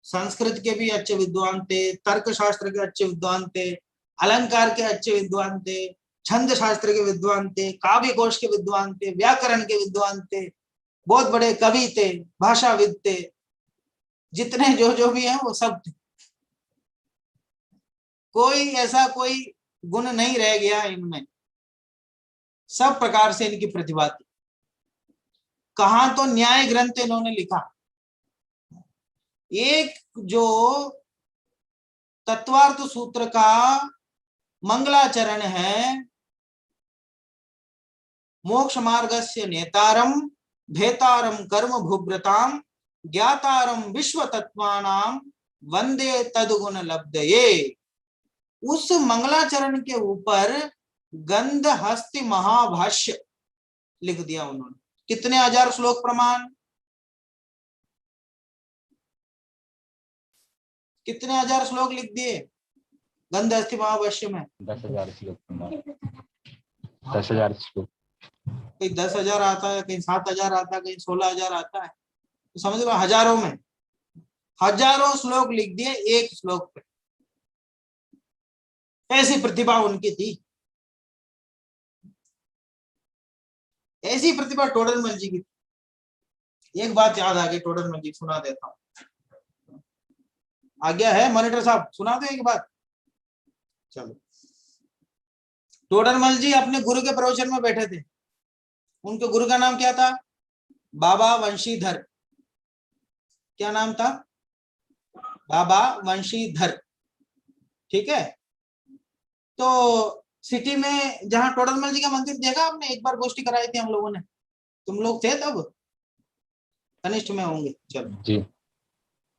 संस्कृत के भी अच्छे विद्वान थे, तर्क शास्त्र के अच्छे विद्वान थे, अलंकार के अच्छे विद्वान थे, छंद शास्त्र के विद्वान थे, काव्य कोश के विद्वान थे, व्याकरण के विद्वान थे, बहुत बड़े कवि थे, भाषाविद थे, जितने जो भी हैं वो सब थे। कोई ऐसा कोई गुण नहीं रह गया इनमें, सब प्रकार से इनकी प्रतिभा थी। कहां तो न्याय ग्रंथ इन्होंने लिखा। एक जो तत्वार्थ सूत्र का मंगलाचरण है, मोक्ष मार्गस्य नेतारम भेतारम कर्म भुभ्रताम ज्ञातारम विश्व तत्वानाम वंदे तदगुण लब्धये, उस मंगलाचरण के ऊपर गंध हस्ति महाभाष्य लिख दिया उन्होंने। कितने हजार श्लोक प्रमाण? कितने हजार श्लोक लिख दिए गंध हस्ति महाभाष्य में? 10,000 श्लोक प्रमाण। 10,000 श्लोक। कहीं 10,000 आता है, कहीं 7,000 आता है, कहीं 16,000 आता है, तो समझ लो हजारों में हजारों श्लोक लिख दिए एक श्लोक पे। ऐसी प्रतिभा उनकी थी, ऐसी प्रतिभा टोडरमल जी की थी। एक बात याद आ गई, टोडरमल जी सुना देता हूं। आज्ञा है मॉनिटर साहब, सुना दो एक बात। चलो, टोडरमल जी अपने गुरु के प्रवचन में बैठे थे। उनके गुरु का नाम क्या था? बाबा वंशीधर। क्या नाम था? बाबा वंशीधर, ठीक है। तो सिटी में जहां टोडरमल जी का मंदिर देखा आपने, एक बार गोष्ठी कराई थी हम लोगों ने, तुम लोग थे तब, कनिष्ठ में होंगे, चलो जी।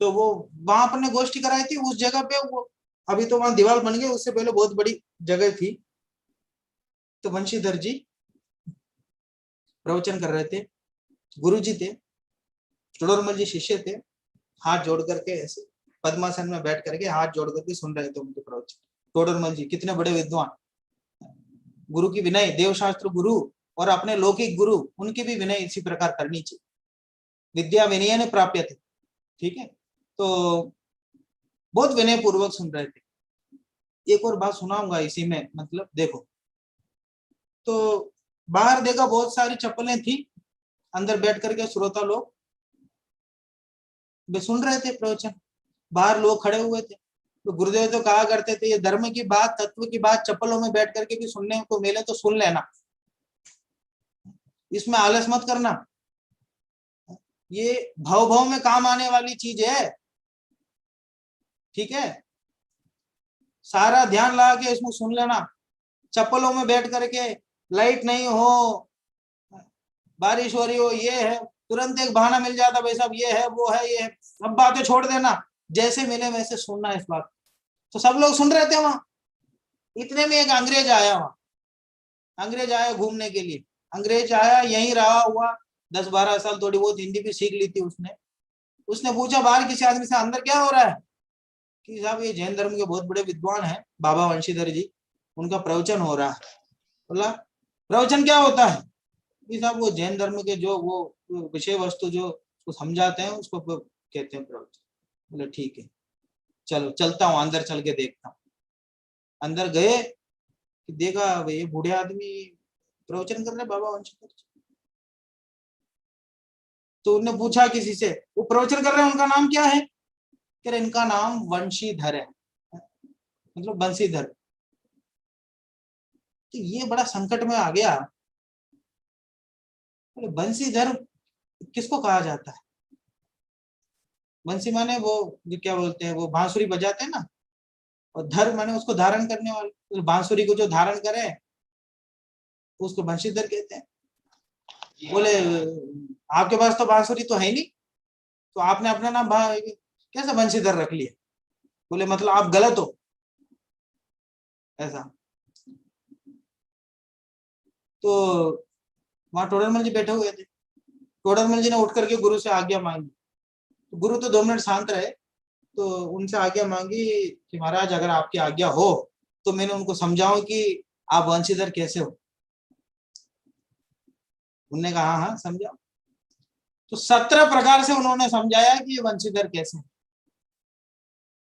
तो वो वहां अपने गोष्ठी कराई थी उस जगह पे। वो अभी तो वहां दीवार बन गई, उससे पहले बहुत बड़ी जगह थी। तो वंशीधर जी प्रवचन कर रहे थे, गुरुजी थे, टोडरमल जी शिष्य थे, हाथ जोड़ करके ऐसे पद्मासन में बैठ करके हाथ जोड़ करके सुन रहे थे उनके प्रवचन। टोडरमल जी कितने बड़े विद्वान, गुरु की विनय, देवशास्त्र गुरु और अपने लौकिक गुरु, उनकी भी विनय इसी प्रकार करनी चाहिए। विद्या विनय ने प्राप्य थे, ठीक है। तो बहुत विनय पूर्वक सुन रहे थे। एक और बात सुनाऊंगा इसी में, मतलब देखो, तो बाहर देखा बहुत सारी चप्पलें थी, अंदर बैठ करके श्रोता लोग वे सुन रहे थे प्रवचन, बाहर लोग खड़े हुए थे। तो गुरुदेव तो कहा करते थे, ये धर्म की बात, तत्व की बात चप्पलों में बैठ करके भी सुनने को मिले तो सुन लेना, इसमें आलस मत करना। ये भव भव में काम आने वाली चीज है, ठीक है। सारा ध्यान लगा के इसमें सुन लेना। चप्पलों में बैठ करके, लाइट नहीं हो, बारिश हो रही हो, ये है, तुरंत एक बहाना मिल जाता, भाई साहब ये है, वो है, ये है, सब बातें छोड़ देना, जैसे मिले वैसे सुनना इस बात। तो सब लोग सुन रहे थे वहां। इतने में एक अंग्रेज आया वहां, अंग्रेज आया घूमने के लिए। अंग्रेज आया, यहीं रहा हुआ 10-12 साल, थोड़ी बहुत हिंदी भी सीख ली थी उसने। उसने पूछा बाहर किसी आदमी से, अंदर क्या हो रहा है? कि साहब ये जैन धर्म के बहुत बड़े विद्वान हैं बाबा वंशीधर जी, उनका प्रवचन हो रहा है। बोला प्रवचन क्या होता है? कि साहब वो जैन धर्म के जो वो विषय वस्तु जो उसको समझाते हैं उसको कहते हैं प्रवचन। बोले ठीक है, चलो चलता हूँ, अंदर चल के देखता हूँ। अंदर गए, देखा ये बूढ़े आदमी प्रवचन कर रहे बाबा वंशीधर जी। तो उन्होंने पूछा किसी से, वो प्रवचन कर रहे हैं, उनका नाम क्या है? कह रहे इनका नाम वंशीधर है, मतलब बंशीधर। तो ये बड़ा संकट में आ गया। बंशीधर किसको कहा जाता है? बंसी माने वो जो क्या बोलते हैं, वो बांसुरी बजाते हैं ना, और धर माने उसको धारण करने वाले, तो बांसुरी को जो धारण करे उसको बंशीधर कहते हैं। बोले आपके पास तो बांसुरी तो है नहीं, तो आपने अपना नाम कैसे बंशीधर रख लिया? बोले मतलब आप गलत हो, ऐसा। तो वहां टोडरमल जी बैठे हुए थे। टोडरमल जी ने उठ करके गुरु से आज्ञा मांगी। तो गुरु तो 2 मिनट शांत रहे, तो उनसे आज्ञा मांगी कि महाराज अगर आपकी आज्ञा हो तो मैंने उनको समझाऊं कि आप वंशीधर कैसे हो। उन्होंने कहा हाँ समझाओ। तो 17 प्रकार से उन्होंने समझाया कि ये वंशीधर कैसे है।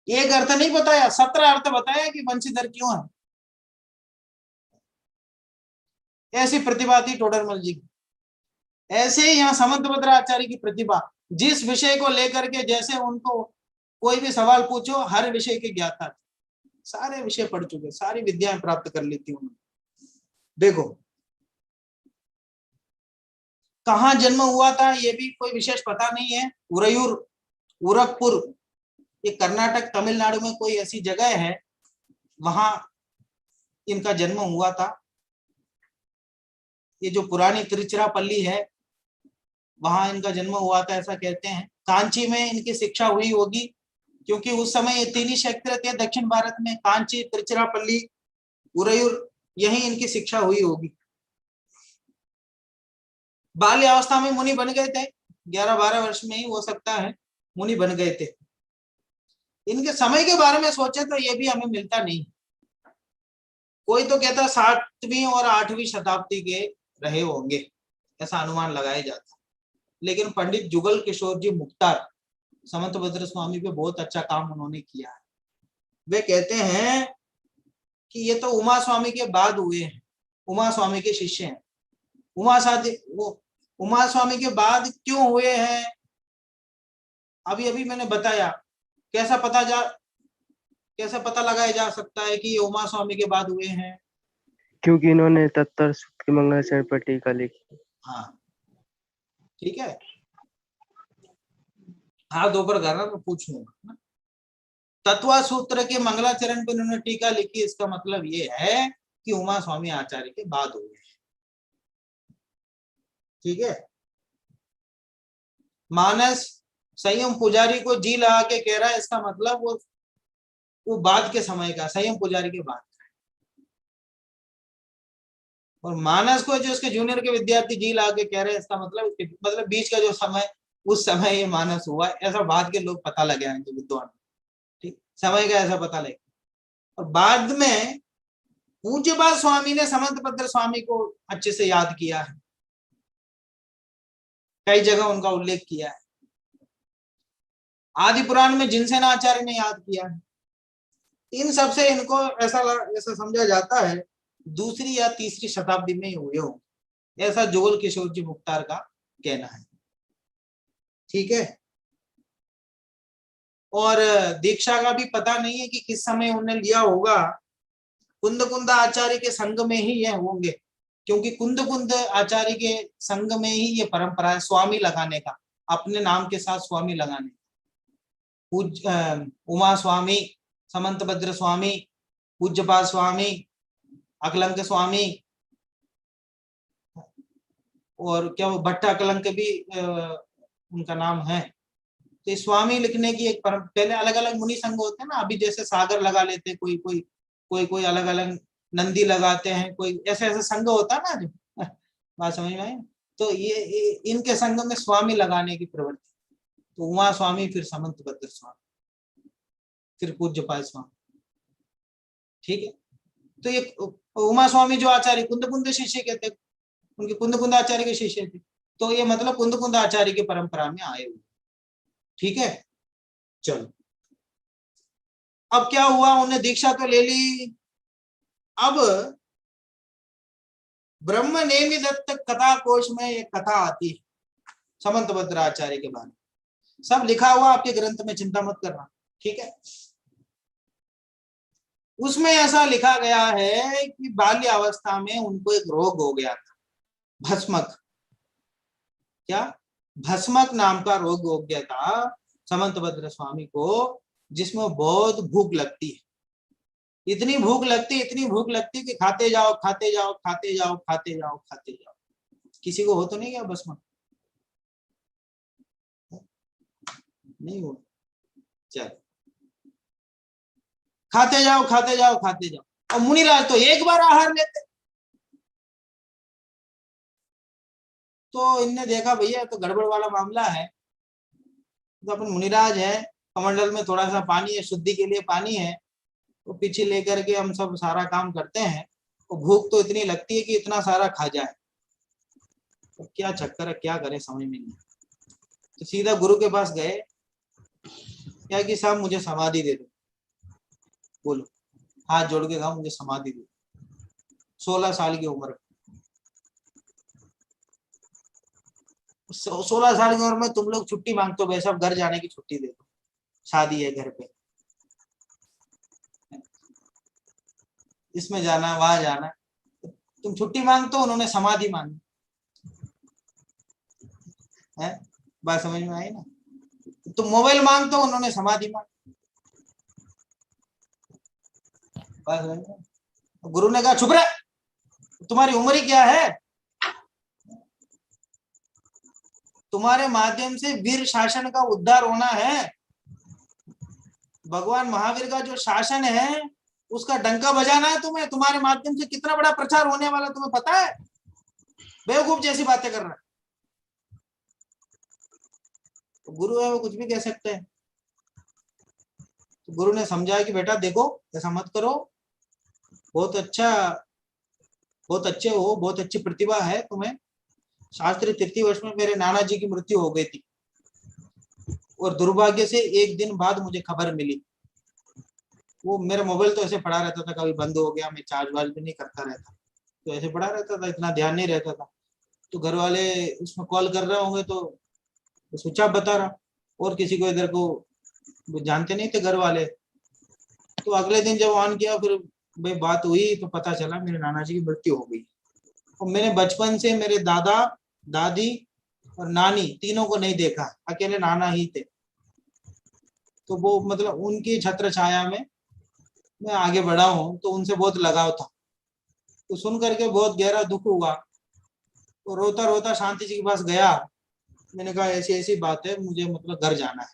एक अर्थ नहीं बताया, 17 अर्थ बताया कि वंशीधर क्यों है। ऐसी प्रतिभा थी टोडरमल जी की। ऐसे ही यहाँ समंतभद्र आचार्य की प्रतिभा, जिस विषय को लेकर के जैसे उनको कोई भी सवाल पूछो, हर विषय के ज्ञाता थे, सारे विषय पढ़ चुके, सारी विद्याएं प्राप्त कर ली थी उन्होंने। देखो कहाँ जन्म हुआ था ये भी कोई विशेष पता नहीं है। उरयूर, उरकपुर, ये कर्नाटक तमिलनाडु में कोई ऐसी जगह है, वहां इनका जन्म हुआ था। ये जो पुरानी तिरुचिरापल्ली है वहां इनका जन्म हुआ था, ऐसा कहते हैं। कांची में इनकी शिक्षा हुई होगी, क्योंकि उस समय ये 3 ही क्षेत्र थे दक्षिण भारत में, कांची, तिरुचिरापल्ली, उरयूर, यही इनकी शिक्षा हुई होगी। बाल्य अवस्था में मुनि बन गए थे, 11-12 वर्ष में ही हो सकता है मुनि बन गए थे। इनके समय के बारे में सोचे तो ये भी हमें मिलता नहीं। कोई तो कहता 7वीं और 8वीं शताब्दी के रहे होंगे, ऐसा अनुमान लगाया जाता। लेकिन पंडित जुगल किशोर जी मुख्तार समंतभद्र स्वामी पे बहुत अच्छा काम उन्होंने किया है। वे कहते हैं कि ये तो उमा स्वामी के बाद हुए हैं, उमा स्वामी के शिष्य हैं। उमा स्वामी के बाद क्यों हुए हैं, अभी अभी मैंने बताया। कैसा पता लगाया जा सकता है कि ये उमा स्वामी के बाद हुए हैं? क्योंकि इन्होंने तत्पर सूत्र मंगलाचरण पर टीका लिखी। हाँ ठीक है, हाँ दोपहर करना तो पूछूंगा। तत्वा सूत्र के मंगलाचरण पर इन्होंने टीका लिखी, इसका मतलब ये है कि उमा स्वामी आचार्य के बाद हुए हैं। ठीक है। मानस संयम पुजारी को जी लगा के कह रहा है, इसका मतलब वो बाद के समय का, संयम पुजारी के बाद का। और मानस को जो उसके जूनियर के विद्यार्थी जी लगा के कह रहे हैं, इसका मतलब बीच का जो समय, उस समय ये मानस हुआ, ऐसा बाद के लोग पता लगे हैं विद्वान। ठीक, समय का ऐसा पता लगे। और बाद में पूज्यपाद स्वामी ने समंतभद्र स्वामी को अच्छे से याद किया है, कई जगह उनका उल्लेख किया है। आदि पुराण में जिनसेन आचार्य ने याद किया है। इन सबसे इनको ऐसा समझा जाता है 2री या 3री शताब्दी में ही हुए हो, ऐसा जुगल किशोर जी मुख्तार का कहना है। ठीक है। और दीक्षा का भी पता नहीं है कि किस समय उन्हें लिया होगा। कुंद आचार्य के संग में ही ये होंगे, क्योंकि कुंद आचार्य के संग में ही ये परंपरा है स्वामी लगाने का। अपने नाम के साथ स्वामी लगाने। पूज्य उमा स्वामी, समंतभद्र स्वामी, पूज्यपाद स्वामी, अकलंक स्वामी, और क्या वो भट्ट अकलंक भी उनका नाम है। तो ये स्वामी लिखने की एक पहले अलग अलग मुनि संघ होते हैं ना, अभी जैसे सागर लगा लेते हैं, कोई अलग अलग नंदी लगाते हैं, कोई ऐसे ऐसे संघ होता है ना जो बात समझ में आई। तो ये इनके संघ में स्वामी लगाने की प्रवृत्ति। तो उमा स्वामी, फिर समंतभद्र स्वामी, फिर पूज्यपाद स्वामी। ठीक है। तो ये उमा स्वामी जो आचार्य कुंद शिष्य कहते, उनके कुंद आचार्य के शिष्य थे। तो ये मतलब कुंद आचार्य की परंपरा में आए हुए। ठीक है। चलो, अब क्या हुआ, उन्हें दीक्षा तो ले ली। अब ब्रह्म नेमि दत्त कथा कोश में एक कथा आती है समंतभद्र आचार्य के बारे में। सब लिखा हुआ आपके ग्रंथ में, चिंता मत करना। ठीक है। उसमें ऐसा लिखा गया है कि बाल्य अवस्था में उनको एक रोग हो गया था, भस्मक। क्या? भस्मक नाम का रोग हो गया था समंतभद्र स्वामी को, जिसमें बहुत भूख लगती है। इतनी भूख लगती कि खाते जाओ खाते जाओ खाते जाओ खाते जाओ खाते जाओ। किसी को हो तो नहीं क्या भस्मक? नहीं हो? चल, खाते जाओ खाते जाओ खाते जाओ। और मुनिराज तो एक बार आहार लेते। तो इनने देखा भैया तो गड़बड़ वाला मामला है। तो अपन मुनिराज है, कमंडल में थोड़ा सा पानी है, शुद्धि के लिए पानी है, तो पीछे लेकर के हम सब सारा काम करते हैं। तो भूख तो इतनी लगती है कि इतना सारा खा जाए। तो क्या चक्कर है, क्या करें समझ में नहीं। तो सीधा गुरु के पास गए, क्या कि साहब मुझे समाधि दे दो। बोलो, हाथ जोड़ के कहा मुझे समाधि दे दो। 16 साल की उम्र, 16 साल की उम्र में तुम लोग छुट्टी मांगते हो, भाई साहब घर जाने की छुट्टी दे दो, शादी है घर पे, इसमें जाना वहां जाना। तुम छुट्टी मांगते हो, उन्होंने समाधि मांगी है। बात समझ में आई ना? तुम मोबाइल मांगते हो, उन्होंने समाधि मांगी। बात समझ में? गुरु ने कहा चुप रहे, तुम्हारी उम्र ही क्या है? तुम्हारे माध्यम से वीर शासन का उद्धार होना है। भगवान महावीर का जो शासन है उसका डंका बजाना है तुम्हें। तुम्हारे माध्यम से कितना बड़ा प्रचार होने वाला तुम्हें पता है? बेवकूफ जैसी बातें कर रहा है। तो गुरु है, वो कुछ भी कह सकते हैं। तो गुरु ने समझाया कि बेटा देखो, ऐसा मत करो, बहुत अच्छे हो, बहुत अच्छी प्रतिभा है तुम्हें। शास्त्री 33 वर्ष में मेरे नाना जी की मृत्यु हो गई थी, और दुर्भाग्य से एक दिन बाद मुझे खबर मिली। वो मेरा मोबाइल तो ऐसे पड़ा रहता था, कभी बंद हो गया, मैं चार्ज वार्ज भी नहीं करता रहता, तो ऐसे पड़ा रहता था, इतना ध्यान नहीं रहता था। तो घर वाले उसमें कॉल कर रहे होंगे तो स्विच ऑफ बता रहा, और किसी को इधर को जानते नहीं थे घर वाले। तो अगले दिन जब ऑन किया, फिर भाई बात हुई तो पता चला मेरे नाना जी की मृत्यु हो गई। और मैंने बचपन से मेरे दादा दादी और नानी तीनों को नहीं देखा, अकेले नाना ही थे। तो वो मतलब उनकी छत्र छाया में मैं आगे बढ़ा हूँ, तो उनसे बहुत लगाव था। तो सुन करके बहुत गहरा दुख हुआ, तो रोता रोता शांति जी के पास गया। मैंने कहा ऐसी ऐसी बात है, मुझे मतलब घर जाना है।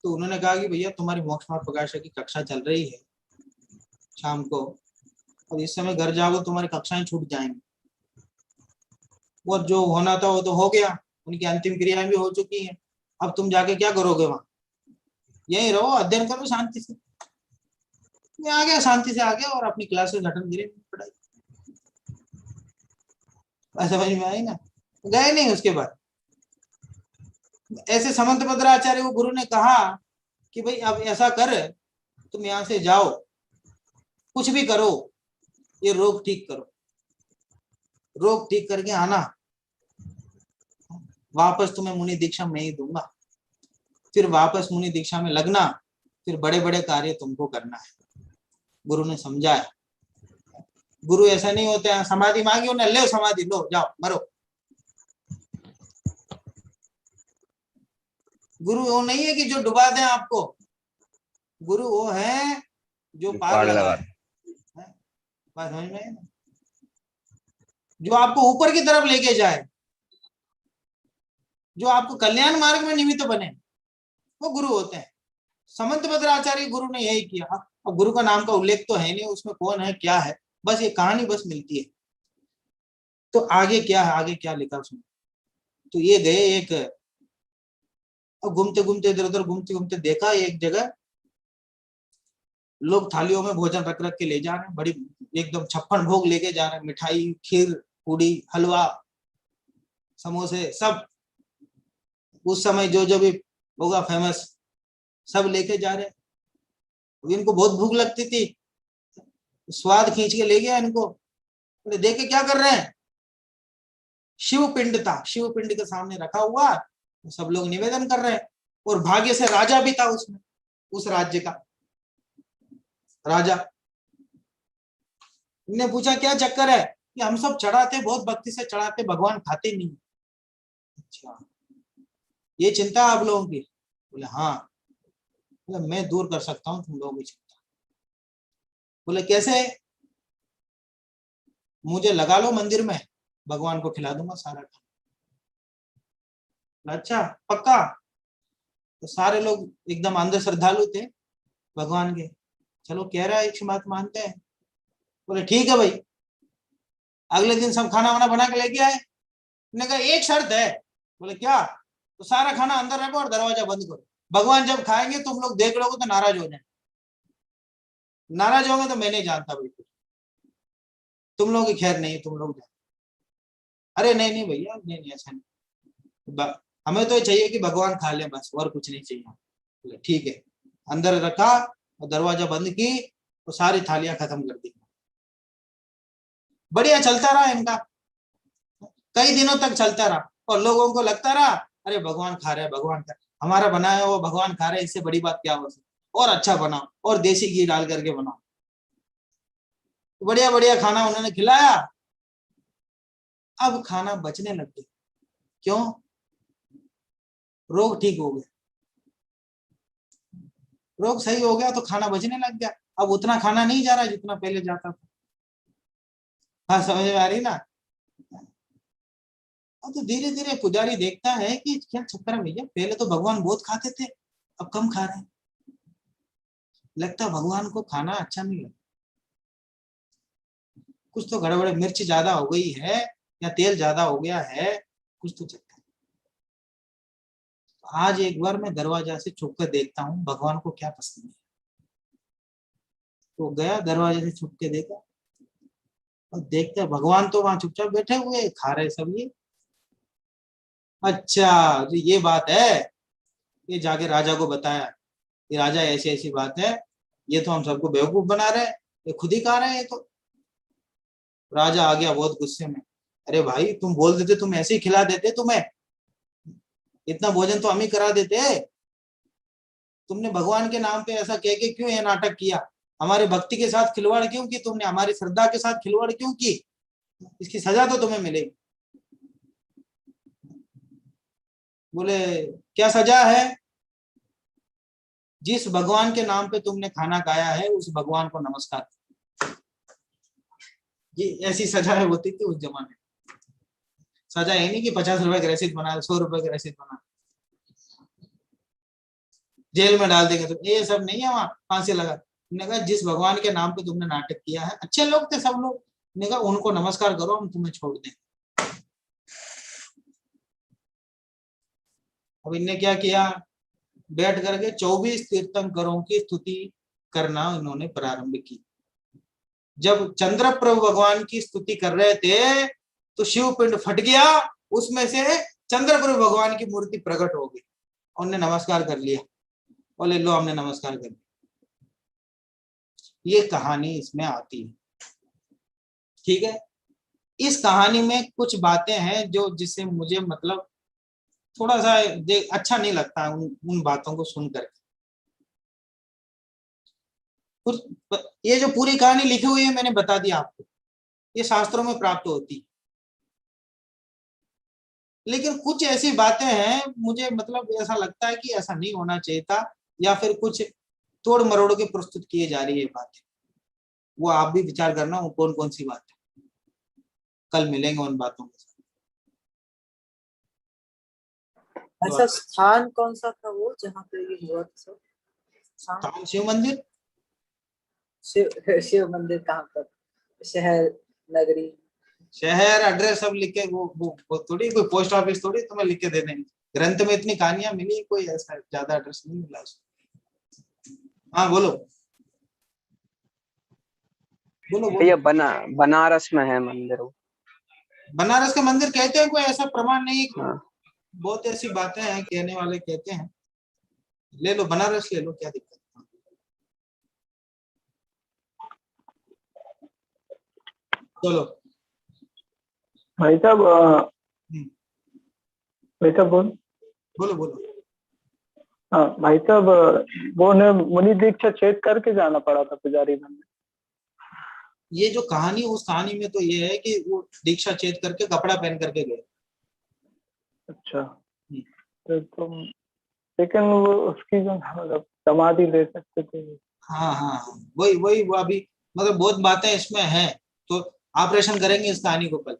तो उन्होंने कहा कि भैया तुम्हारी मोक्ष मार्ग प्रकाश की कक्षा चल रही है शाम को, और इस समय घर जाओगे तुम्हारी कक्षाएं छूट जाएंगी। और जो होना था वो तो हो गया, उनकी अंतिम क्रियाएं भी हो चुकी हैं। अब तुम जाके क्या करोगे वहां? यहीं रहो, अध्ययन करो शांति से। मैं आ गया, शांति से आ गया, और अपनी क्लासेस अटेंड करी, पढ़ाई। समझ में आई ना? गए नहीं उसके बाद। ऐसे समंतभद्र आचार्य को गुरु ने कहा कि भाई अब ऐसा कर, तुम यहाँ से जाओ, कुछ भी करो, ये रोग ठीक करो, रोग ठीक करके आना, वापस तुम्हें मुनि दीक्षा मैं ही दूंगा। फिर वापस मुनि दीक्षा में लगना, फिर बड़े बड़े कार्य तुमको करना है। गुरु ने समझाया। गुरु ऐसा नहीं होते हैं, समाधि मांगी उन्हें, ले समाधि लो, जाओ मरो। गुरु वो नहीं है कि जो डुबा दे आपको, गुरु वो है जो पार पार लगा लगा है। बात समझ में आई ना? जो आपको ऊपर की तरफ लेके जाए, जो आपको कल्याण मार्ग में निमित्त बने, वो गुरु होते हैं। समंतभद्र आचार्य गुरु ने यही किया। अब गुरु का नाम का उल्लेख तो है नहीं, उसमें कौन है क्या है, बस ये कहानी बस मिलती है। तो आगे क्या है, आगे क्या लिखा उसमें। तो ये गए एक, घूमते घूमते इधर उधर घूमते घूमते देखा एक जगह लोग थालियों में भोजन रख रख के ले जा रहे हैं, बड़ी एकदम 56 भोग लेके जा रहे हैं, मिठाई, खीर, पूड़ी, हलवा, समोसे, सब उस समय जो जो भी होगा फेमस, सब लेके जा रहे हैं। इनको बहुत भूख लगती थी, स्वाद खींच के ले गया इनको। बोले देखे क्या कर रहे हैं, शिव पिंड था, शिव पिंड के सामने रखा हुआ, सब लोग निवेदन कर रहे हैं। और भाग्य से राजा भी था उसमें, उस राज्य का राजा ने पूछा क्या चक्कर है, कि हम सब चढ़ाते, बहुत भक्ति से चढ़ाते, भगवान खाते नहीं। अच्छा, ये चिंता आप लोगों की? बोले हाँ। बोले मैं दूर कर सकता हूँ तुम लोगों की चिंता। बोले कैसे? मुझे लगा लो मंदिर में, भगवान को खिला दूंगा सारा खाना। अच्छा पक्का? तो सारे लोग एकदम अंधे श्रद्धालु थे भगवान के, चलो कह रहा है एक बात मानते हैं। बोले ठीक है भाई। अगले दिन सब खाना वाना बना के लेके आए। उन्होंने कहा एक शर्त है। बोले क्या? तो सारा खाना अंदर रखो और दरवाजा बंद करो, भगवान जब खाएंगे तुम लोग देख लोगे तो नाराज हो जाए, नाराज होंगे तो मैं नहीं जानता भाई, तुम लोग की खैर नहीं, तुम लोग जान। अरे नहीं नहीं भैया, नहीं नहीं ऐसा नहीं, हमें तो चाहिए कि भगवान खा ले बस, और कुछ नहीं चाहिए। बोले ठीक है। अंदर रखा और दरवाजा बंद की और सारी थालियां खत्म कर दी। बढ़िया चलता रहा इनका, कई दिनों तक चलता रहा, और लोगों को लगता रहा अरे भगवान खा रहे हैं, भगवान खा, हमारा बनाया वो भगवान खा रहे हैं, इससे बड़ी बात क्या हो सकती, और अच्छा बनाओ और देसी घी डाल करके बनाओ। बढ़िया बढ़िया खाना उन्होंने खिलाया। अब खाना बचने लग गया। क्यों? रोग ठीक हो गया, रोग सही हो गया तो खाना बचने लग गया। अब उतना खाना नहीं जा रहा जितना पहले जाता था। हाँ समझ में आ रही ना? अब तो धीरे धीरे पुजारी देखता है कि क्या चक्कर है भैया, पहले तो भगवान बहुत खाते थे, अब कम खा रहे हैं। लगता है भगवान को खाना अच्छा नहीं लगता, कुछ तो गड़बड़, मिर्च ज्यादा हो गई है या तेल ज्यादा हो गया है, कुछ तो चक्कर। आज एक बार मैं दरवाजा से छुप कर देखता हूँ भगवान को क्या पसंद है। तो गया दरवाजे से छुप के देखा, और देखते भगवान तो वहां चुपचाप बैठे हुए खा रहे सब ये। अच्छा तो ये बात है। ये जाके राजा को बताया कि राजा ऐसी ऐसी बात है, ये तो हम सबको बेवकूफ बना रहे हैं, ये खुद ही खा रहे हैं ये तो। राजा आ गया बहुत गुस्से में, अरे भाई तुम बोल देते, तुम ऐसे ही खिला देते, तुम्हें इतना भोजन तो हम ही करा देते। तुमने भगवान के नाम पे ऐसा कह के क्यों ये नाटक किया, हमारे भक्ति के साथ खिलवाड़ क्यों की तुमने, हमारी श्रद्धा के साथ खिलवाड़ क्यों की, इसकी सजा तो तुम्हें मिलेगी। बोले क्या सजा है? जिस भगवान के नाम पे तुमने खाना खाया है उस भगवान को नमस्कार। ये ऐसी सजाएं होती थी उस जमाने में। सजा ये नहीं कि 50 रुपए की रसीद बना, 100 रुपए की रसीद बना, जेल में डाल देंगे, तो ये सब नहीं है। वहां फांसी लगा। उन्होंने कहा जिस भगवान के नाम पे तुमने नाटक किया है, अच्छे लोग थे सब लोग, ने कहा उनको नमस्कार करो, हम तुम्हें छोड़ दें। अब इनने क्या किया, बैठ करके 24 तीर्थंकरों की स्तुति करना इन्होंने प्रारंभ की। जब चंद्रप्रभु भगवान की स्तुति कर रहे थे तो शिव पिंड फट गया, उसमें से चंद्रप्रभु भगवान की मूर्ति प्रकट हो गई, उन्होंने नमस्कार कर लिया, बोले लो हमने नमस्कार कर लिया। ये कहानी इसमें आती है, ठीक है। इस कहानी में कुछ बातें हैं जो जिससे मुझे मतलब थोड़ा सा अच्छा नहीं लगता उन बातों को सुनकर। ये जो पूरी कहानी लिखी हुई है मैंने बता दिया आपको, ये शास्त्रों में प्राप्त होती। लेकिन कुछ ऐसी बातें हैं मुझे मतलब ऐसा लगता है कि ऐसा नहीं होना चाहिए था, या फिर कुछ तोड़ मरोड़ के प्रस्तुत किए जा रही है बातें, वो आप भी विचार करना वो कौन कौन सी बातें। कल मिलेंगे उन बातों के साथ। ऐसा स्थान कौन सा था वो जहाँ पे ये हुआ था सब? स्थान? शिव मंदिर, शिव मंदिर कहाँ पर? शहर, नगरी, शहर, एड्रेस सब लिख के वो थोड़ी कोई पोस्ट ऑफिस थोड़ी तुम्हें लिख के दे देंगे। ग्रंथ में इतनी कहानियां मिली, कोई ऐसा ज्यादा एड्रेस नहीं मिला उसको। हाँ बोलो बोलो भैया बोलो। बनारस में है मंदिर वो। बनारस का मंदिर कहते हैं, कोई ऐसा प्रमाण नहीं है। हाँ। बहुत ऐसी बातें हैं, कहने वाले कहते हैं। ले लो बनारस, ले लो, क्या दिक्कत। चलो भाई साहब भाई साहब बोल। बोलो बोलो। हाँ भाई साहब, वो ने मुनि दीक्षा छेद करके जाना पड़ा था पुजारी बनने। ये जो कहानी, उस कहानी में तो ये है कि वो दीक्षा छेद करके कपड़ा पहन करके गए। अच्छा, तो तुम लेकिन वो उसकी जो मतलब समाधि ले सकते थे। हाँ हाँ हाँ, वही वही वो अभी मतलब बहुत बातें इसमें हैं, तो ऑपरेशन करेंगे इस कहानी को कल,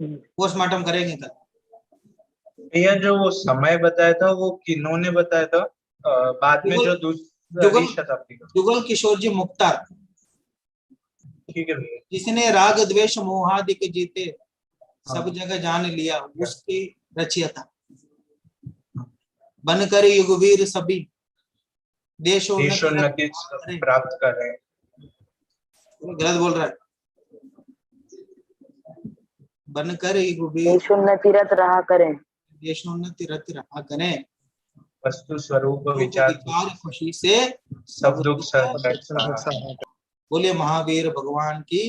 पोस्टमार्टम करेंगे कल। भैया जो वो समय बताया था वो किन्होंने बताया था? बाद में जो दूसरी शताब्दी का। जुगल किशोर जी मुख्तार, ठीक है भैया। जिसने राग द्वेष मोहादिक जीते सब जगह जान लिया, उसकी रचयिता। बनकर युगवीर सभी देशोन्नति प्राप्त कर रहे हैं। गलत बोल रहा है। बनकर युगवीर देशोन्नति रत रहा करें, देशोन्नति रत रहा करें, वस्तु स्वरूप विचार खुशी से सब दुख सहता। बोलिए महावीर भगवान की